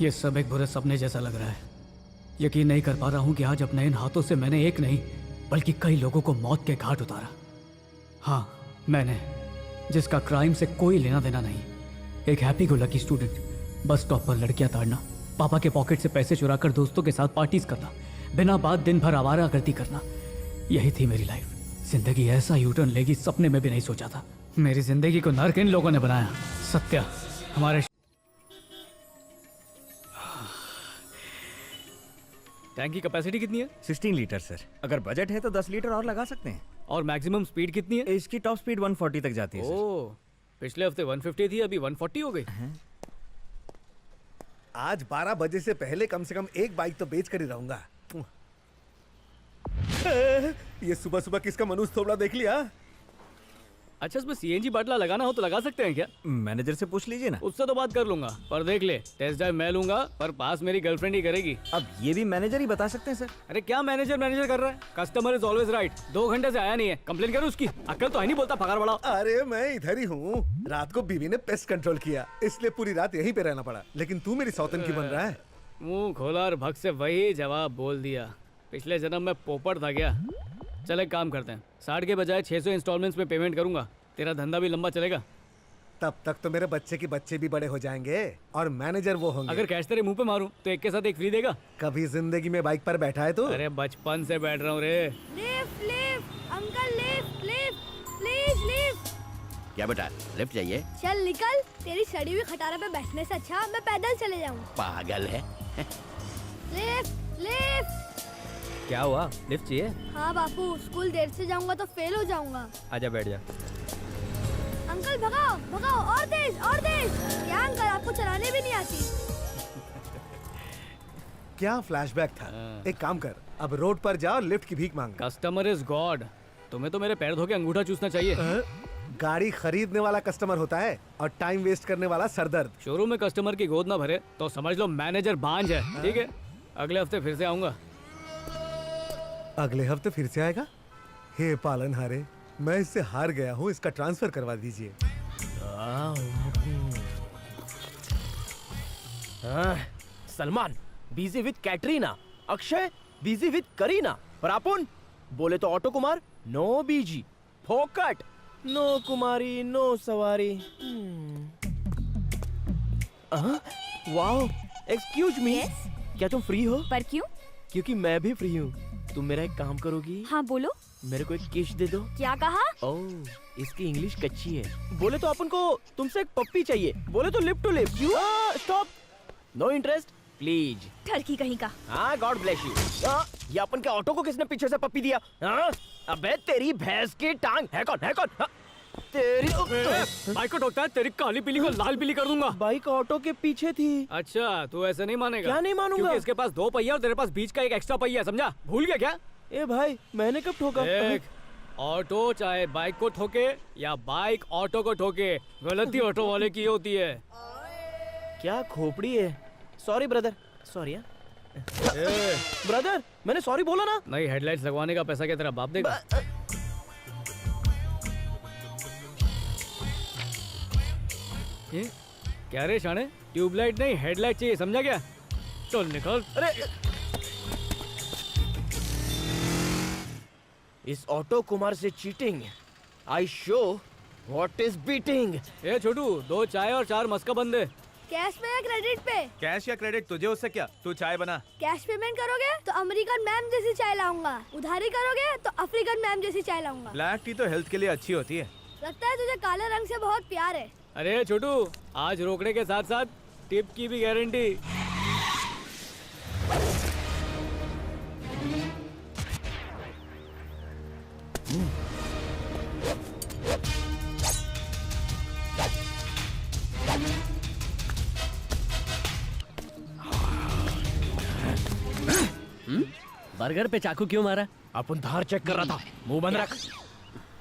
ये सब एक बुरे सपने जैसा लग रहा है। यकीन नहीं कर पा रहा हूँ कि आज अपने इन हाथों से मैंने एक नहीं बल्कि कई लोगों को मौत के घाट उतारा। हाँ, मैंने, जिसका क्राइम से कोई लेना देना नहीं। एक happy go lucky student, bus stop पर लड़कियां ताड़ना, पापा के पॉकेट से पैसे चुराकर दोस्तों के साथ पार्टीज करना, बिना बात दिन भर आवारागर्दी करना, यही थी मेरी लाइफ। जिंदगी ऐसा यूटर्न लेगी सपने में भी नहीं सोचा था। मेरी जिंदगी को नर्क इन लोगों ने बनाया। सत्या, हमारे टैंक की कैपेसिटी कितनी है? 16 लीटर सर। अगर बजट है तो 10 लीटर और लगा सकते हैं। और मैक्सिमम स्पीड कितनी है? इसकी टॉप स्पीड 140 तक जाती है सर। ओह, पिछले हफ्ते 150 थी, अभी 140 हो गई। आज 12 बजे से पहले कम से कम एक बाइक तो बेच कर ही रहूंगा। ये सुबह सुबह किसका मनुष्य थोबड़ा देख लिया? अच्छा, इसमें सीएनजी बाटला लगाना हो तो लगा सकते हैं क्या? मैनेजर से पूछ लीजिए ना। उससे तो बात कर लूंगा, पर देख ले, टेस्ट ड्राइव मैं लूंगा पर पास मेरी गर्लफ्रेंड ही करेगी। अब ये भी मैनेजर ही बता सकते हैं सर। अरे क्या मैनेजर मैनेजर कर रहा है? Customer is always right. 2 घंटे से आया नहीं है, कंप्लेन करो उसकी। अक्ल तो है नहीं, बोलता पगार बढ़ाओ। अरे मैं इधर ही हूँ। रात को बीवी ने पेस्ट कंट्रोल किया, इसलिए पूरी रात यहीं पे रहना पड़ा। लेकिन तू मेरी सौतन की बन रहा है। मुंह खोला और भग से वही जवाब बोल दिया। पिछले जन्म में पोपट था क्या? चल एक काम करते हैं, 60 के बजाय 600 इंस्टॉलमेंट्स में पेमेंट करूंगा। तेरा धंधा भी लंबा चलेगा। तब तक तो मेरे बच्चे के बच्चे भी बड़े हो जाएंगे और मैनेजर वो होंगे। अगर कैश तेरे मुंह पे मारूं तो एक के साथ एक फ्री देगा? कभी जिंदगी में बाइक पर बैठा है तू? अरे बचपन से बैठ रहा हूँ रे। Lift lift uncle, lift lift please lift. क्या बेटा, लिफ्ट चाहिए? चल निकल, तेरी सड़ी हुई खटारा पे बैठने से अच्छा मैं पैदल चले जाऊँ। पागल है। Lift lift. क्या हुआ, लिफ्ट चाहिए? हाँ बापू, स्कूल देर से जाऊंगा तो फेल हो जाऊंगा। आजा बैठ जा। अंकल भगाओ भगाओ, और तेज और तेज। क्या अंकल, आपको चलाने भी नहीं आती? क्या फ्लैशबैक था। एक काम कर, अब रोड पर जा और लिफ्ट की भीख मांग। Customer is God. तुम्हें तो मेरे पैर धो के अंगूठा चूसना चाहिए। गाड़ी खरीदने वाला कस्टमर होता है और टाइम वेस्ट करने वाला सरदर्द। शोरूम में कस्टमर की गोद ना भरे तो समझ लो मैनेजर बांझ है। ठीक है, अगले हफ्ते फिर से आऊंगा। अगले हफ्ते फिर से आएगा? हे पालनहारे, मैं इससे हार गया हूँ, इसका ट्रांसफर करवा दीजिए। Salman busy with Katrina, Akshay busy with Kareena, पर अपन बोले तो ऑटो कुमार नो बीजी, फोकट, नो कुमारी नो सवारी। वाओ, एक्सक्यूज मी, क्या तुम फ्री हो? पर क्यों? क्योंकि मैं भी फ्री हूँ। तुम मेरा एक काम करोगी? हाँ बोलो। मेरे को एक किस दे दो। क्या कहा? ओह, इसकी इंग्लिश कच्ची है। बोले तो अपन को तुमसे एक पप्पी चाहिए, बोले तो lip to lip. Stop, no interest please. ठरकी कहीं का। हाँ, गॉड ब्लेस यू। ये अपन के ऑटो को किसने पीछे से पप्पी दिया? अबे तेरी भैंस की टांग है कौन? है कौन? तेरी बाइक को ठोकता है, तेरी काली पीली को लाल पीली कर दूंगा। बाइक ऑटो के पीछे थी। अच्छा, तू ऐसे नहीं मानेगा। क्या नहीं मानूंगा? क्योंकि इसके पास 2 पहिया और तेरे पास बीच का एक एक्स्ट्रा पहिया, समझा? भूल गया क्या? ए भाई, मैंने कब ठोका? देख, ऑटो चाहे बाइक को ठोके या बाइक ऑटो को ठोके, गलती ऑटो वाले की होती है। क्या खोपड़ी है। Sorry brother, sorry. ब्रदर, मैंने सॉरी बोला ना। नई हेडलाइट्स लगवाने का पैसा क्या तेरा बाप देगा? ये क्या रे शाणे, ट्यूबलाइट नहीं हेडलाइट चाहिए, समझा क्या? चल निकल। अरे इस ऑटो कुमार से cheating, I show what is beating. ए छोटू, 2 चाय और 4 मस्का बंदे। कैश पे या क्रेडिट पे? कैश या क्रेडिट, तुझे उससे क्या? तू चाय बना। कैश पेमेंट करोगे तो अमेरिकन मैम जैसी चाय लाऊंगा, उधारी करोगे तो अफ्रीकन मैम जैसी चाय लाऊंगा। ब्लैक टी तो हेल्थ के लिए अच्छी होती है। लगता है तुझे काले रंग से बहुत प्यार है। अरे छोटू, आज रोकड़े के साथ साथ टिप की भी गारंटी। बर्गर पे चाकू क्यों मारा? अपन धार चेक कर रहा था, मुंह बंद रख।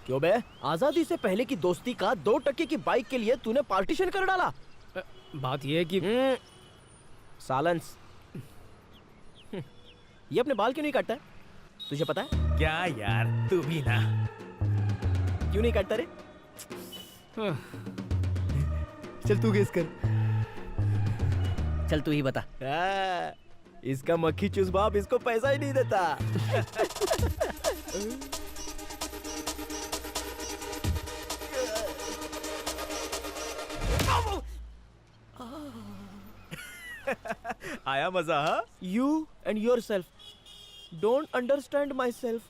क्यों बे, आजादी से पहले की दोस्ती का 2 टके की बाइक के लिए तूने पार्टीशन कर डाला। बात ये है कि सालेंस। ये अपने बाल क्यों नहीं काटता है? तुझे पता है? क्या यार, तू भी ना। क्यों नहीं काटता रे? चल तू गेस कर। चल तू ही बता। इसका मक्खी चूस बाप इसको पैसा ही नहीं देता। आया मजा हाँ? You and yourself don't understand myself.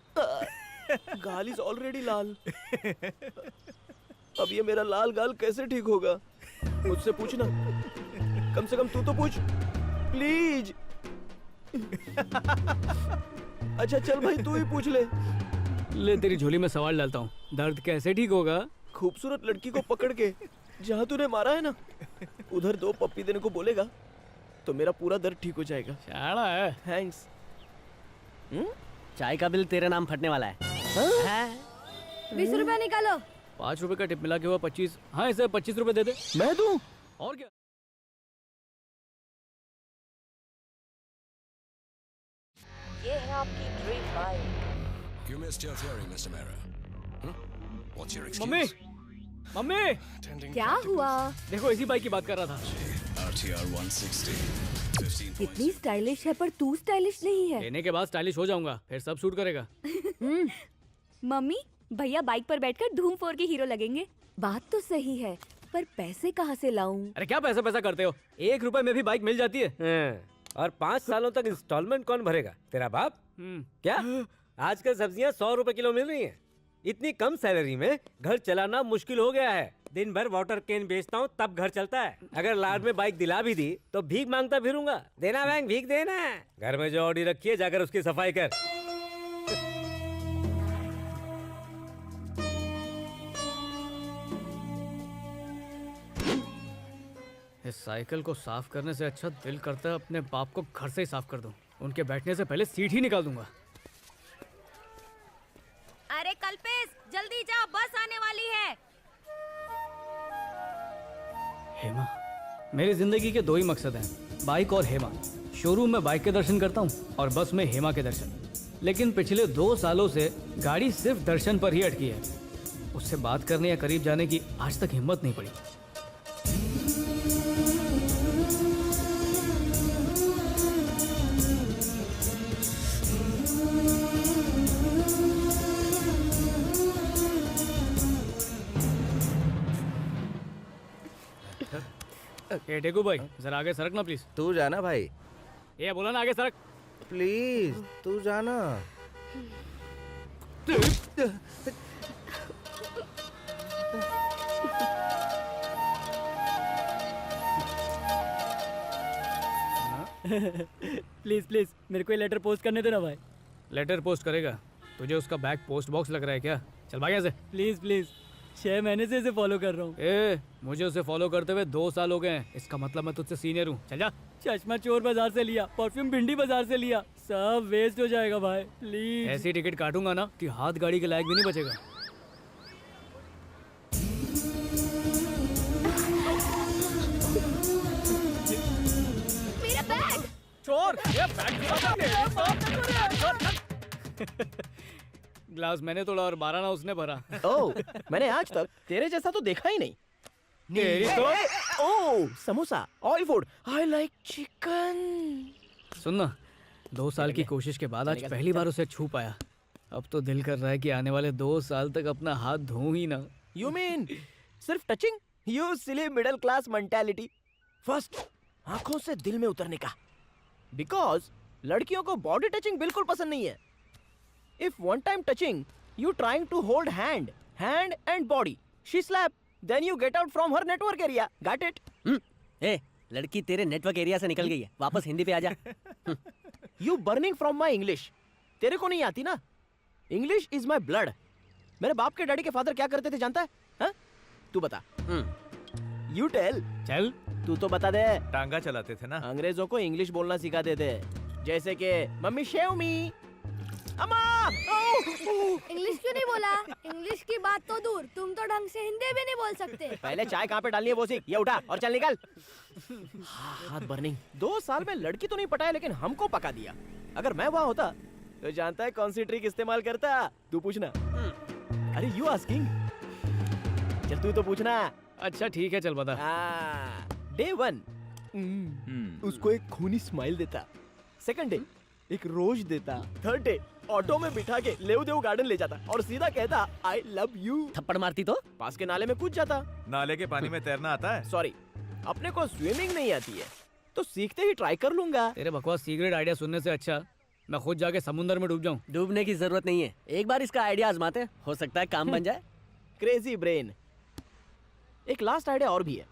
गाल is already लाल। अब ये मेरा लाल गाल कैसे ठीक होगा? मुझसे पूछना। कम से कम तू तो पूछ, प्लीज। अच्छा चल भाई तू ही पूछ ले। ले तेरी झोली में सवाल डालता हूँ, दर्द कैसे ठीक होगा? खूबसूरत लड़की को पकड़ के जहाँ तूने मारा है ना, उधर 2 पप्पी देने को बोलेगा तो मेरा पूरा दर्द ठीक हो जाएगा। शाला है। थैंक्स। चाय का बिल तेरे नाम फटने वाला है। 20 रुपए निकालो। 5 रुपए का टिप मिला के हुआ 25। हाँ इसे 25 रुपए दे दे। मैं दूं? और क्या? ये है आपकी dream bike. You missed your theory, Mr. Mera. What's your excuse? Mummy, mummy, क्या हुआ? देखो इसी बाइक की बात कर रहा था। RTR 160. 15 इतनी स्टाइलिश है पर तू स्टाइलिश नहीं है। लेने के बाद स्टाइलिश हो जाऊंगा, फिर सब सूट करेगा। मम्मी, भैया बाइक पर बैठकर धूम 4 के हीरो लगेंगे। बात तो सही है, पर पैसे कहाँ से लाऊं? अरे क्या पैसा पैसा करते हो? 1 रुपए में भी बाइक मिल जाती है। और 5 सालों तक इंस्टॉलमेंट कौन भरेगा? तेरा बाप? क्या आजकल सब्जियां 100 रुपए किलो मिल रही हैं। इतनी कम सैलरी में घर चलाना मुश्किल हो गया है। दिन भर वाटर कैन बेचता हूँ तब घर चलता है। अगर लाड में बाइक दिला भी दी तो भीख मांगता फिरूंगा। देना बैंक भीख देना। घर में जो ऑडी रखी है जाकर उसकी सफाई कर। इस साइकिल को साफ करने से अच्छा दिल करता है अपने बाप को घर से ही साफ कर दूं। उनके बैठने से पहले सीट ही निकाल दूंगा। अरे कल्पेश, जल्दी जा, बस आने वाली है। हेमा, मेरी जिंदगी के 2 ही मकसद हैं, बाइक और हेमा। शोरूम में बाइक के दर्शन करता हूँ और बस में हेमा के दर्शन। लेकिन पिछले 2 सालों से गाड़ी सिर्फ दर्शन पर ही अटकी है। उससे बात करने या करीब जाने की आज तक हिम्मत नहीं पड़ी। ए टेकू भाई, जरा आगे सरक ना प्लीज। तू जाना भाई, ये बोला ना आगे सरक। प्लीज तू जाना। प्लीज प्लीज मेरे को ये लेटर पोस्ट करने देना भाई। लेटर पोस्ट करेगा? तुझे उसका बैग पोस्ट बॉक्स लग रहा है क्या? चल भाग यहाँ से। प्लीज प्लीज, 6 महीने से इसे फॉलो कर रहा हूँ। ए, मुझे उसे फॉलो करते हुए 2 साल हो गए हैं। इसका मतलब मैं तुझसे सीनियर हूँ। चल जा। चश्मा चोर बाजार से लिया, परफ्यूम भिंडी बाजार से लिया, सब वेस्ट हो जाएगा भाई। प्लीज। ऐसी टिकट काटूंगा ना कि हाथ गाड़ी के लायक भी नहीं बचेगा। मेरा बैग। चोर, ये ग्लास मैंने तोड़ा और 12 ना उसने भरा। ओह, मैंने आज तक तेरे जैसा तो देखा ही नहीं। तेरी तो। Oh, samosa, oil food, I like chicken. सुन ना, 2 साल की कोशिश के बाद आज पहली बार उसे छू पाया। अब तो दिल कर रहा है कि आने वाले 2 साल तक अपना हाथ धोऊं ही ना। You mean सिर्फ touching? You silly middle class mentality. First, आंखों से दिल में उतरने का। Because लड़कियों को बॉडी टचिंग बिल्कुल पसंद नहीं है। If one time touching, you trying to hold hand and body. She slap, then you get out from her network area. Got it? ए, लड़की तेरे नेटवर्क एरिया से निकल गई है। वापस हिंदी पे आ जा। You burning from my English. तेरे को नहीं आती ना? English is my blood. मेरे बाप के डैडी के फादर क्या करते थे जानता है? हाँ? तू बता। You tell. चल। तू तो बता दे। टांगा चलाते थे ना। अंग्रेजों को इंग्लिश बोलना सिखाते थे, जैसे कि मम्मी शेव मी, अम्मा। इंग्लिश क्यों नहीं बोला? इंग्लिश की बात तो दूर, तुम तो ढंग से हिंदी भी नहीं बोल सकते। पहले चाय कहाँ पे डालनी है वो सीख। ये उठा और चल निकल। हाथ बर्निंग। 2 साल में लड़की तो नहीं पटाया लेकिन हमको पका दिया। अगर मैं वहाँ होता तो जानता है कौन सी ट्रिक इस्तेमाल करता? तू पूछना। अरे यू आस्किंग? चल तू तो पूछना। अच्छा ठीक है, चल बता। Day 1, उसको एक खूनी स्माइल देता, सेकंड डे एक रोज देता, थर्ड डे ऑटो में बिठा के लेव देव गार्डन ले जाता और सीधा कहता आई लव यू। थप्पड़ मारती तो पास के नाले में कूद जाता। नाले के पानी में तैरना आता है? सॉरी, अपने को स्विमिंग नहीं आती है तो सीखते ही ट्राई कर लूंगा। तेरे बकवास सीक्रेट आइडिया सुनने से अच्छा मैं खुद जाके समुंदर में डूब जाऊं। डूबने की जरूरत नहीं है, एक बार इसका आइडिया आजमाते हैं, हो सकता है काम बन जाए। Crazy brain. एक लास्ट आइडिया और भी है,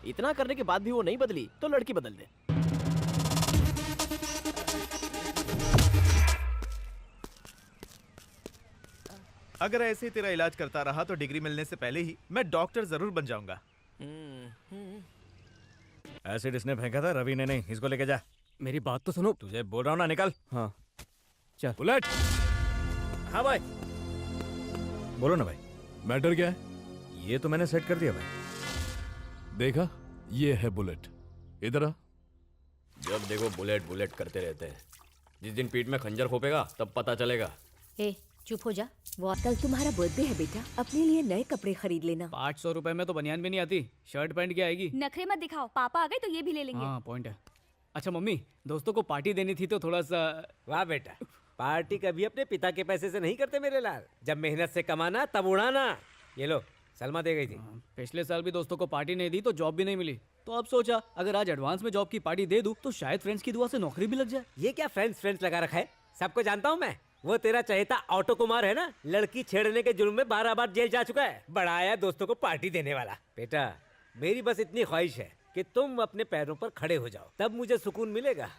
इतना करने के बाद भी वो नहीं बदली तो लड़की बदल दे। अगर ऐसे ही तेरा इलाज करता रहा तो डिग्री मिलने से पहले ही मैं डॉक्टर जरूर बन जाऊंगा। एसिड इसने फेंका था, रवि ने नहीं। इसको लेके जा। मेरी बात तो सुनो। तुझे बोल रहा हूँ ना, निकल। हाँ चल। बुलेट। हाँ भाई, बोलो ना भाई। मैटर क्या है? ये तो मैंने सेट कर दिया भाई। देखा, ये है बुलेट। इधर आ। जब देखो बुलेट बुलेट करते रहते हैं। जिस दिन पीठ में खंजर खोपेगा तब पता चलेगा। ए चुप हो जा। वो कल तुम्हारा बर्थडे है बेटा, अपने लिए नए कपड़े खरीद लेना। 500 रुपए में तो बनियान भी नहीं आती, शर्ट पैंट क्या आएगी? नखरे मत दिखाओ, पापा आ गए तो ये भी ले लेंगे। हाँ पॉइंट है। अच्छा मम्मी, दोस्तों को पार्टी देनी थी तो थोड़ा सा। वाह बेटा, पार्टी कभी अपने पिता के पैसे से नहीं करते मेरे लाल। जब मेहनत से कमाना तब उड़ाना। ये लो, सलमा दे गई थी। पिछले साल भी दोस्तों को पार्टी नहीं दी तो जॉब भी नहीं मिली, तो अब सोचा अगर आज एडवांस में जॉब की पार्टी दे दूं तो शायद फ्रेंड्स की दुआ से नौकरी भी लग जाए। ये क्या फ्रेंड्स लगा रखा है? सबको जानता हूँ मैं। वो तेरा चहेता ऑटो कुमार है ना, लड़की छेड़ने के जुर्म में 12 बार जेल जा चुका है। बड़ा आया दोस्तों को पार्टी देने वाला। बेटा मेरी बस इतनी ख्वाहिश है कि तुम अपने पैरों पर खड़े हो जाओ, तब मुझे सुकून मिलेगा।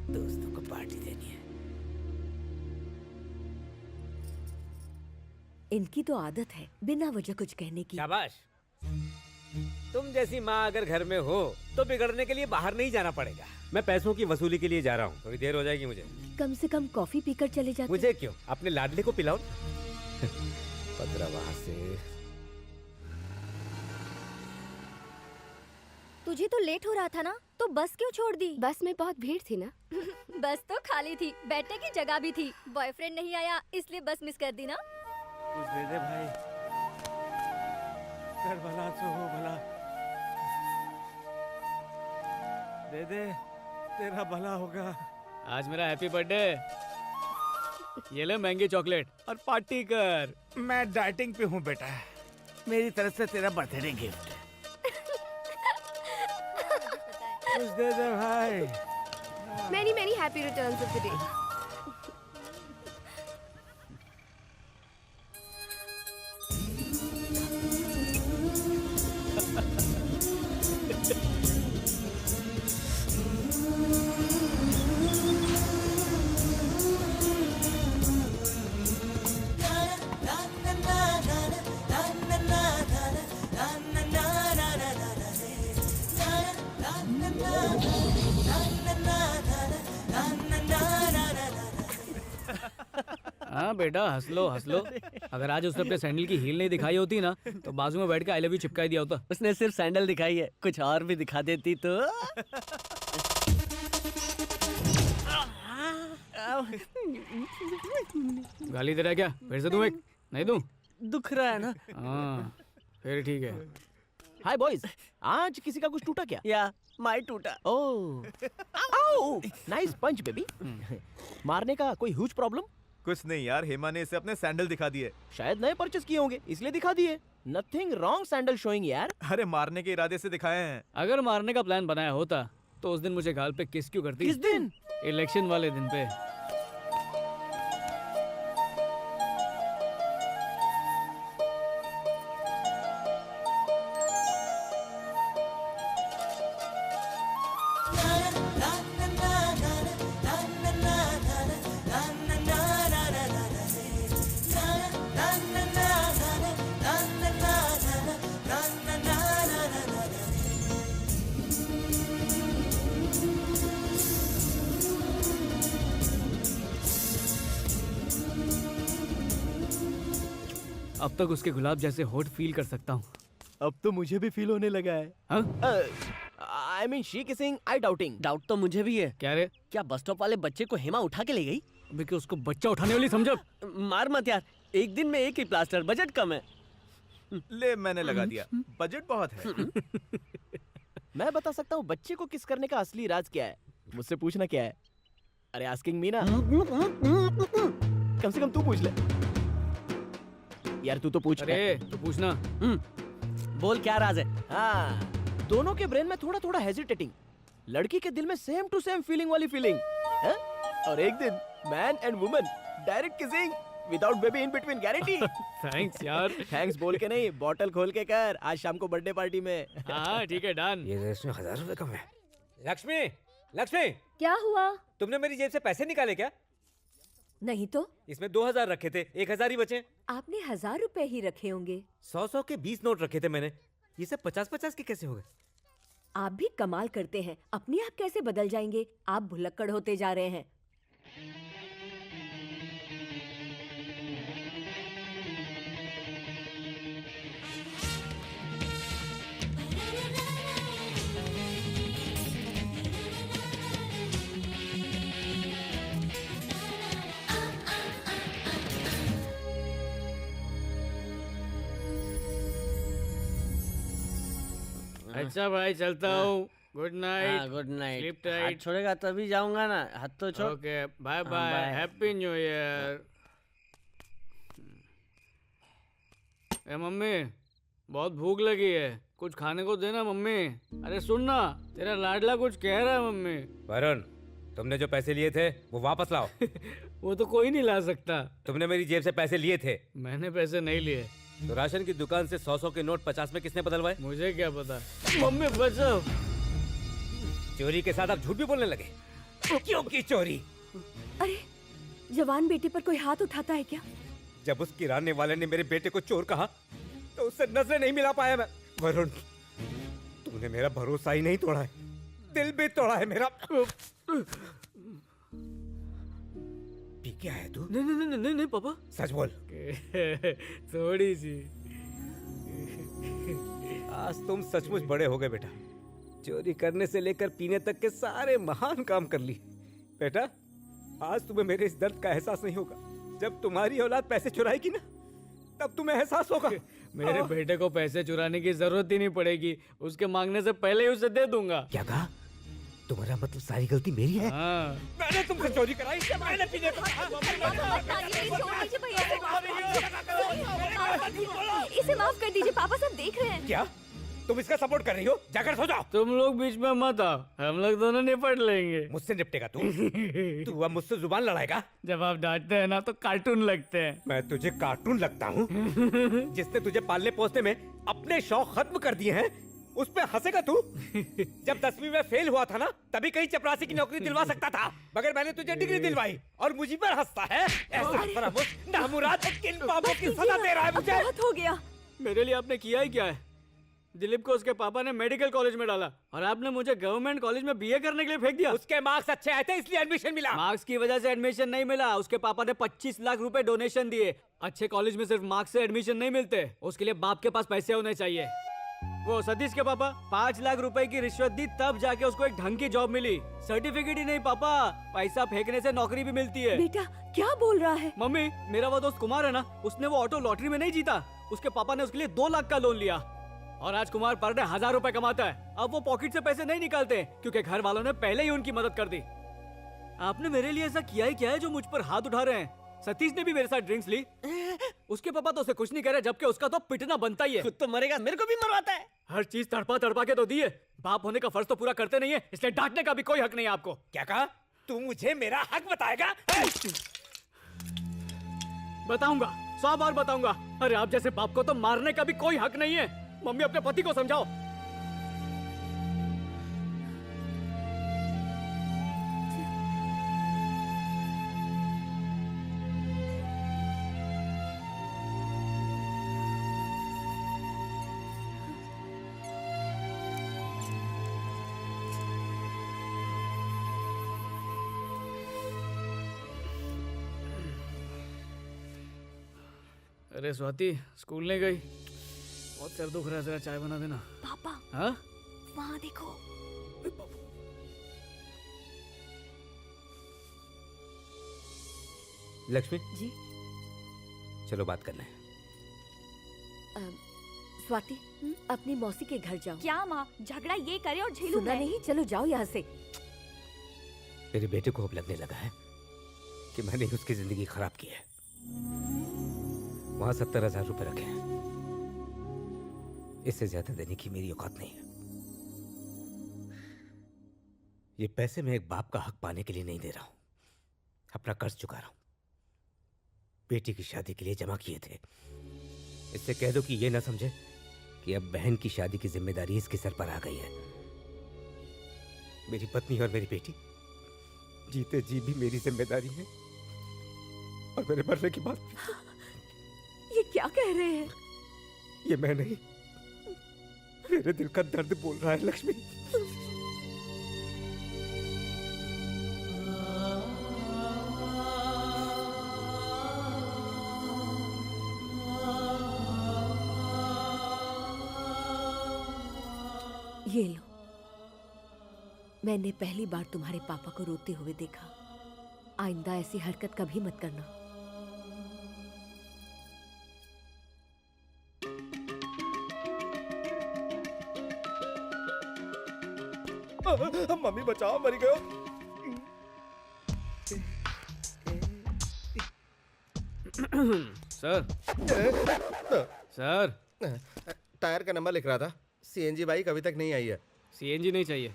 दोस्तों को पार्टी देनी है। इनकी तो आदत है बिना वजह कुछ कहने की। शाबाश। तुम जैसी माँ अगर घर में हो तो बिगड़ने के लिए बाहर नहीं जाना पड़ेगा। मैं पैसों की वसूली के लिए जा रहा हूँ, थोड़ी देर हो जाएगी मुझे। कम से कम कॉफी पीकर चले जाते। मुझे क्यों, अपने लाडले को पिलाओ। पदरा वहां से। तुझे तो लेट हो रहा था ना, तो बस क्यों छोड़ दी? बस में बहुत भीड़ थी ना। बस तो खाली थी, बैठने की जगह भी थी। बॉयफ्रेंड नहीं आया इसलिए बस मिस कर दी ना। कुछ दे दे भाई, कर भला सो हो भला। दे दे, तेरा भला होगा। आज मेरा हैप्पी बर्थडे, ये ले महंगी चॉकलेट और पार्टी कर। मैं डाइटिंग पे हूँ बेटा, मेरी तरफ से तेरा बर्थडे गिफ्ट। कुछ दे दे भाई। Many happy returns of the day. हाँ बेटा हंस लो हंस लो। अगर आज उसने अपने सैंडल की हील नहीं दिखाई होती ना तो बाजू में बैठ के आई लव यू चिपकाई दिया होता। उसने सिर्फ सैंडल दिखाई है, कुछ और भी दिखा देती तो। गाली दे रहा है क्या? फिर से दूं एक? नहीं दूं? दुख रहा है ना? हाँ फिर ठीक है। हाय बॉयज, आज किसी का कुछ टूटा क्या? या माई टूटा। ओह नाइस पंच बेबी। मारने का कोई ह्यूज प्रॉब्लम? कुछ नहीं यार, हेमा ने इसे अपने सैंडल दिखा दिए। शायद नए परचेस किए होंगे इसलिए दिखा दिए। नथिंग रॉन्ग सैंडल शोइंग यार। अरे मारने के इरादे से दिखाए हैं। अगर मारने का प्लान बनाया होता तो उस दिन मुझे गाल पे किस क्यों करती? किस दिन? इलेक्शन वाले दिन पे। अब तक उसके गुलाब जैसे होठ फील कर सकता हूँ। अब तो मुझे भी फील होने लगा है। हाँ? I mean she kissing, I doubting. Doubt तो मुझे भी है। क्या रे? क्या बस स्टॉप वाले बच्चे को हेमा उठा के ले गई? बिकॉज उसको बच्चा उठाने वाली समझो। मार मत यार, एक दिन में एक ही प्लास्टर, बजट कम है। ले मैंने लगा दिया, बजट बहुत है। मैं बता सकता हूँ बच्चे को किस करने का असली राज क्या है। मुझसे पूछना क्या है? अरे आस्किंग मी ना, कम से कम तू पूछ ले यार, तू तो पूछ। अरे तू पूछना। बोल क्या राज है? हाँ, दोनों के ब्रेन में थोड़ा थोड़ा हेजिटेटिंग, लड़की के दिल में सेम टू सेम फीलिंग वाली फीलिंग है? और एक दिन man and woman direct kissing without baby in between, guarantee. Thanks यार। थैंक्स बोल के नहीं, बॉटल खोल के कर आज शाम को बर्थडे पार्टी में। हाँ ठीक है, डन। ये रेस में 1000 रुपए कम है। लक्ष्मी, लक्ष्मी, क्या हुआ? तुमने मेरी जेब से पैसे निकाले क्या? नहीं तो इसमें 2000 रखे थे, 1000 ही बचे। आपने 1000 रुपए ही रखे होंगे। 100 के 20 नोट रखे थे मैंने, ये सब 50-50 के कैसे हो गए? आप भी कमाल करते हैं, अपने आप कैसे बदल जाएंगे? आप भुलक्कड़ होते जा रहे हैं। अच्छा भाई, चलता हूँ। Good night. Good night. Sleep tight. हाथ छोड़ेगा तभी जाऊंगा ना, हाथ तो छोड़। Okay, bye bye, bye. Happy new year. ए मम्मी, बहुत भूख लगी है, कुछ खाने को देना मम्मी। अरे सुन ना, तेरा लाडला कुछ कह रहा है मम्मी। वरुण, तुमने जो पैसे लिए थे वो वापस लाओ। वो तो कोई नहीं ला सकता। तुमने मेरी जेब से पैसे लिए थे। मैंने पैसे नहीं लिए। तो राशन की दुकान से 100 के नोट 50 में किसने बदलवाए? मुझे क्या पता। मम्मी बचाओ। चोरी के साथ आप झूठ भी बोलने लगे। क्यों की चोरी? अरे, जवान बेटे पर कोई हाथ उठाता है क्या? जब उस किराने वाले ने मेरे बेटे को चोर कहा तो उससे नजरें नहीं मिला पाया मैं। वरुण, तूने मेरा भरोसा ही नहीं तोड़ा है, दिल भी तोड़ा है मेरा। पी क्या है तू? नहीं नहीं नहीं नहीं पापा, सच बोल। थोड़ी सी। आज तुम सचमुच बड़े हो गए बेटा। चोरी करने से लेकर पीने तक के सारे महान काम कर लिए। बेटा, आज तुम्हें मेरे इस दर्द का एहसास नहीं होगा। जब तुम्हारी औलाद पैसे चुराएगी ना, तब तुम्हें एहसास होगा। मेरे बेटे को पैसे चुराने की जरूरत ही नहीं पड़ेगी, उसके मांगने से पहले ही उसे दे दूंगा। क्या कहा? तुम्हारा मतलब सारी गलती मेरी है? हाँ। मैंने तुमसे चोरी कराई, मैंने पीने को इसे माफ कर दीजिए, पापा सब देख रहे हैं। क्या तुम इसका सपोर्ट कर रही हो? जाकर सो जाओ। तुम लोग बीच में मत आओ, हम लोग दोनों निपट लेंगे। मुझसे निपटेगा तू? तू अब मुझसे जुबान लड़ाएगा? जब आप डांटते हैं ना तो कार्टून लगते हैं। मैं तुझे कार्टून लगता हूँ? जिसने तुझे पालने पोसने में अपने शौक खत्म कर दिए हैं, उस पे हंसेगा तू? जब 10वीं में फेल हुआ था ना, तभी कहीं चपरासी की नौकरी दिलवा सकता था, मगर मैंने तुझे डिग्री दिलवाई और मुझे पर हंसता है। ऐसा फरामुश नामुराद किन पापों की सजा दे रहा है मुझे? बहुत हो गया। मेरे लिए आपने किया ही क्या है? दिलीप को उसके पापा ने मेडिकल कॉलेज में डाला और आपने मुझे गवर्नमेंट कॉलेज में बीए करने के लिए फेंक दिया। उसके मार्क्स अच्छे आए थे इसलिए एडमिशन मिला। मार्क्स की वजह से एडमिशन नहीं मिला, उसके पापा ने 25 लाख रुपए डोनेशन दिए। अच्छे कॉलेज में सिर्फ मार्क्स से एडमिशन नहीं मिलते, उसके लिए बाप के पास पैसे होने चाहिए। वो सतीश के पापा 5 लाख रुपए की रिश्वत दी, तब जाके उसको एक ढंग की जॉब मिली। सर्टिफिकेट ही नहीं पापा, पैसा फेंकने से नौकरी भी मिलती है। बेटा क्या बोल रहा है? मम्मी, मेरा वो दोस्त कुमार है ना, उसने वो ऑटो लॉटरी में नहीं जीता, उसके पापा ने उसके लिए 2 लाख का लोन लिया और आज कुमार पर डे 1000 रुपए कमाता है। अब वो पॉकेट से पैसे नहीं निकालते क्योंकि घर वालों ने पहले ही उनकी मदद कर दी। आपने मेरे लिए ऐसा किया ही क्या है जो मुझ पर हाथ उठा रहे हैं? सतीश ने भी मेरे साथ ड्रिंक्स ली, उसके पापा तो उसे कुछ नहीं कह रहे, जबकि उसका तो पिटना बनता ही है। खुद तो मरेगा, मेरे को भी मरवाता है। हर चीज तड़पा तड़पा के तो दी है, बाप होने का फर्ज तो पूरा करते नहीं है, इसलिए डांटने का भी कोई हक नहीं है आपको। क्या कहा? तू मुझे मेरा हक बताएगा? बताऊंगा, 100 बार बताऊंगा। अरे आप जैसे बाप को तो मारने का भी कोई हक नहीं है। मम्मी, अपने पति को समझाओ। अरे स्वाति, स्कूल नहीं गई? बहुत सर दुख रहा है, जरा चाय बना देना। पापा, हाँ? वहाँ देखो। लक्ष्मी जी? चलो बात करना है। स्वाति, अपनी मौसी के घर जाओ। क्या माँ, झगड़ा ये करे और झेलूं सुना मैं? नहीं, चलो जाओ यहाँ से। मेरे बेटे को अब लगने लगा है कि मैंने उसकी जिंदगी खराब की है। वहां 70,000 रुपए रखे हैं, इससे ज्यादा देने की मेरी औकात नहीं है। ये पैसे मैं एक बाप का हक पाने के लिए नहीं दे रहा हूं, अपना कर्ज चुका रहा हूं। बेटी की शादी के लिए जमा किए थे। इससे कह दो कि ये ना समझे कि अब बहन की शादी की जिम्मेदारी इसके सर पर आ गई है। मेरी पत्नी और मेरी बेटी जीते जी भी मेरी जिम्मेदारी है, और मेरे मरने की बात ये क्या कह रहे हैं? ये मैं नहीं, मेरे दिल का दर्द बोल रहा है लक्ष्मी। ये लो, मैंने पहली बार तुम्हारे पापा को रोते हुए देखा। आइंदा ऐसी हरकत कभी मत करना। मम्मी बचाओ, मर गयो। सर सर, टायर का नंबर लिख रहा था। सीएनजी बाइक अभी तक नहीं आई है। सीएनजी नहीं चाहिए,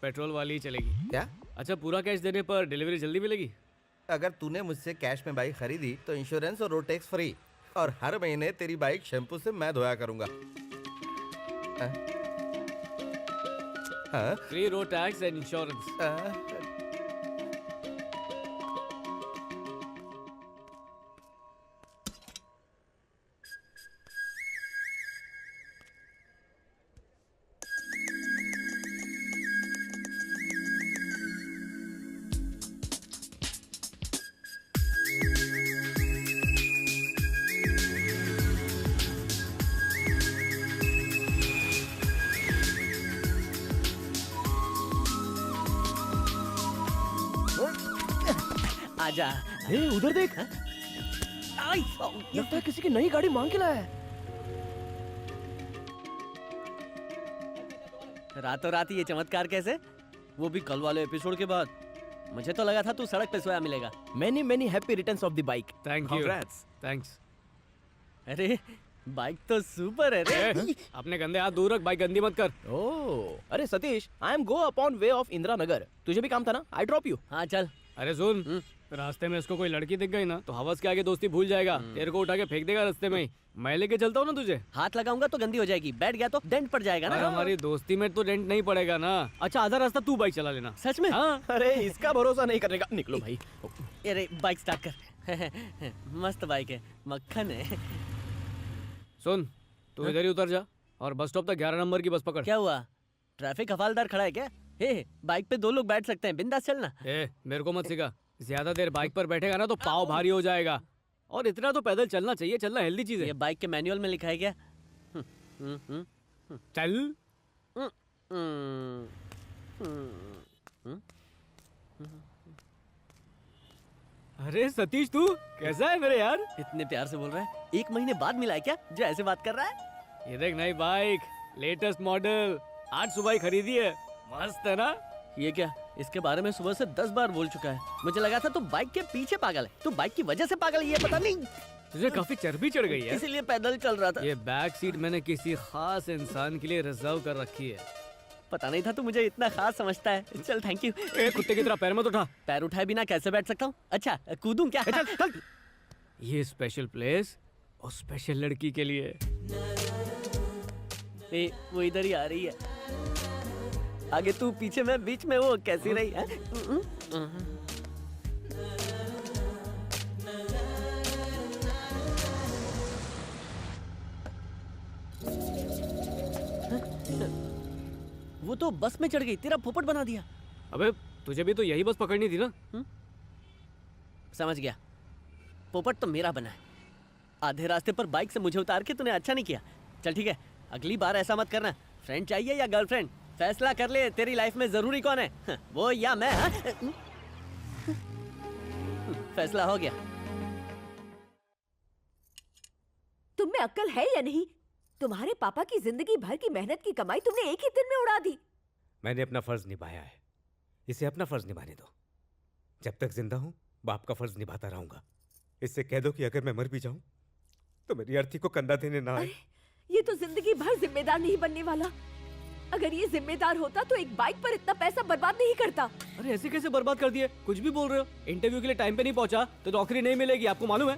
पेट्रोल वाली ही चलेगी। क्या? अच्छा, पूरा कैश देने पर डिलीवरी जल्दी मिलेगी? अगर तूने मुझसे कैश में बाइक खरीदी तो इंश्योरेंस और रोड टैक्स फ्री, और हर महीने तेरी बाइक शैम्पू से मैं धोया करूंगा। हाँ? Free road tax and insurance. आजा। हे, उधर देख। लगता है किसी की नई गाड़ी मांग के लाया है। रातों रात ये चमत्कार कैसे? वो भी कल वाले एपिसोड के बाद। मुझे तो लगा था तू सड़क पे सोया मिलेगा। Many many happy returns of the bike. Thank you. Thanks. अरे बाइक तो सुपर है रे। अपने गंदे हाथ दूर रख, बाइक गंदी मत कर। ओह, अरे Satish, I am go upon way of Indira Nagar. तुझे भी काम था ना? I drop you. हाँ चल। अरे सुन, रास्ते में इसको कोई लड़की दिख गई ना तो हवस के आगे दोस्ती भूल जाएगा, तेरे को उठा के फेंक देगा रास्ते में ही। मैं लेके चलता हूँ ना तुझे। हाथ लगाऊंगा तो गंदी हो जाएगी, बैठ गया तो डेंट पड़ जाएगा ना। हमारी दोस्ती में तो डेंट नहीं पड़ेगा ना। अच्छा, आधा रास्ता तू बाइक चला लेना। सच में? हाँ। अरे इसका भरोसा नहीं करने का। निकलो भाई। अरे बाइक स्टार्ट कर। मस्त बाइक है, मक्खन है। सुन, तू इधर ही उतर जा और बस स्टॉप तक 11 नंबर की बस पकड़। क्या हुआ? ट्रैफिक हवालदार खड़ा है क्या? हे, बाइक पे 2 लोग बैठ सकते हैं, बिंदास चलना। मेरे को मत सिखा। ज्यादा देर बाइक पर बैठेगा ना तो पाँव भारी हो जाएगा, और इतना तो पैदल चलना चाहिए। चलना हेल्दी चीज है। ये बाइक के मैनुअल में लिखा है क्या? चल। अरे सतीश, तू कैसा है मेरे यार? इतने प्यार से बोल रहा है। 1 महीने बाद मिला है क्या जो ऐसे बात कर रहा है? ये देख, नई बाइक, लेटेस्ट मॉडल, आज सुबह ही खरीदी है। मस्त है ना? ये क्या? इसके बारे में सुबह से 10 बार बोल चुका है। मुझे लगा था तू बाइक के पीछे पागल है, तू बाइक की वजह से पागल है, ये पता नहीं। तुझे काफी चर्बी चढ़ गई है, इसीलिए पैदल चल रहा था। ये बैक सीट मैंने किसी खास इंसान के लिए रिजर्व कर रखी है। पता नहीं था तू मुझे इतना खास समझता है। चल थैंक यू। कुत्ते की तरह पैर मत उठा। पैर उठाए बिना कैसे बैठ सकता हूँ? अच्छा कूदूं क्या? चल चल। ये स्पेशल प्लेस और स्पेशल लड़की के लिए। वो इधर ही आ रही है। आगे तू, पीछे मैं, बीच में वो। कैसी रही है? वो तो बस में चढ़ गई, तेरा पोपट बना दिया। अबे तुझे भी तो यही बस पकड़नी थी ना? समझ गया, पोपट तो मेरा बना है। आधे रास्ते पर बाइक से मुझे उतार के तूने अच्छा नहीं किया। चल ठीक है, अगली बार ऐसा मत करना। फ्रेंड चाहिए या गर्लफ्रेंड? फैसला कर ले, तेरी लाइफ में जरूरी कौन है, वो या मैं? फैसला हो गया। तुम में अक्ल है या नहीं? तुम्हारे पापा की जिंदगी भर की मेहनत की कमाई तुमने एक ही दिन में उड़ा दी। मैंने अपना फर्ज निभाया है, इसे अपना फर्ज निभाने दो। जब तक जिंदा हूं बाप का फर्ज निभाता रहूंगा। इससे कह दो कि अगर मैं मर भी जाऊं तो मेरी अर्थी को कंधा देने ना आए। ये तो जिंदगी भर जिम्मेदार नहीं बनने वाला। अगर ये जिम्मेदार होता तो एक बाइक पर इतना पैसा बर्बाद नहीं करता। अरे ऐसे कैसे बर्बाद कर दिए? कुछ भी बोल रहे हो। इंटरव्यू के लिए टाइम पे नहीं पहुंचा तो नौकरी नहीं मिलेगी, आपको मालूम है?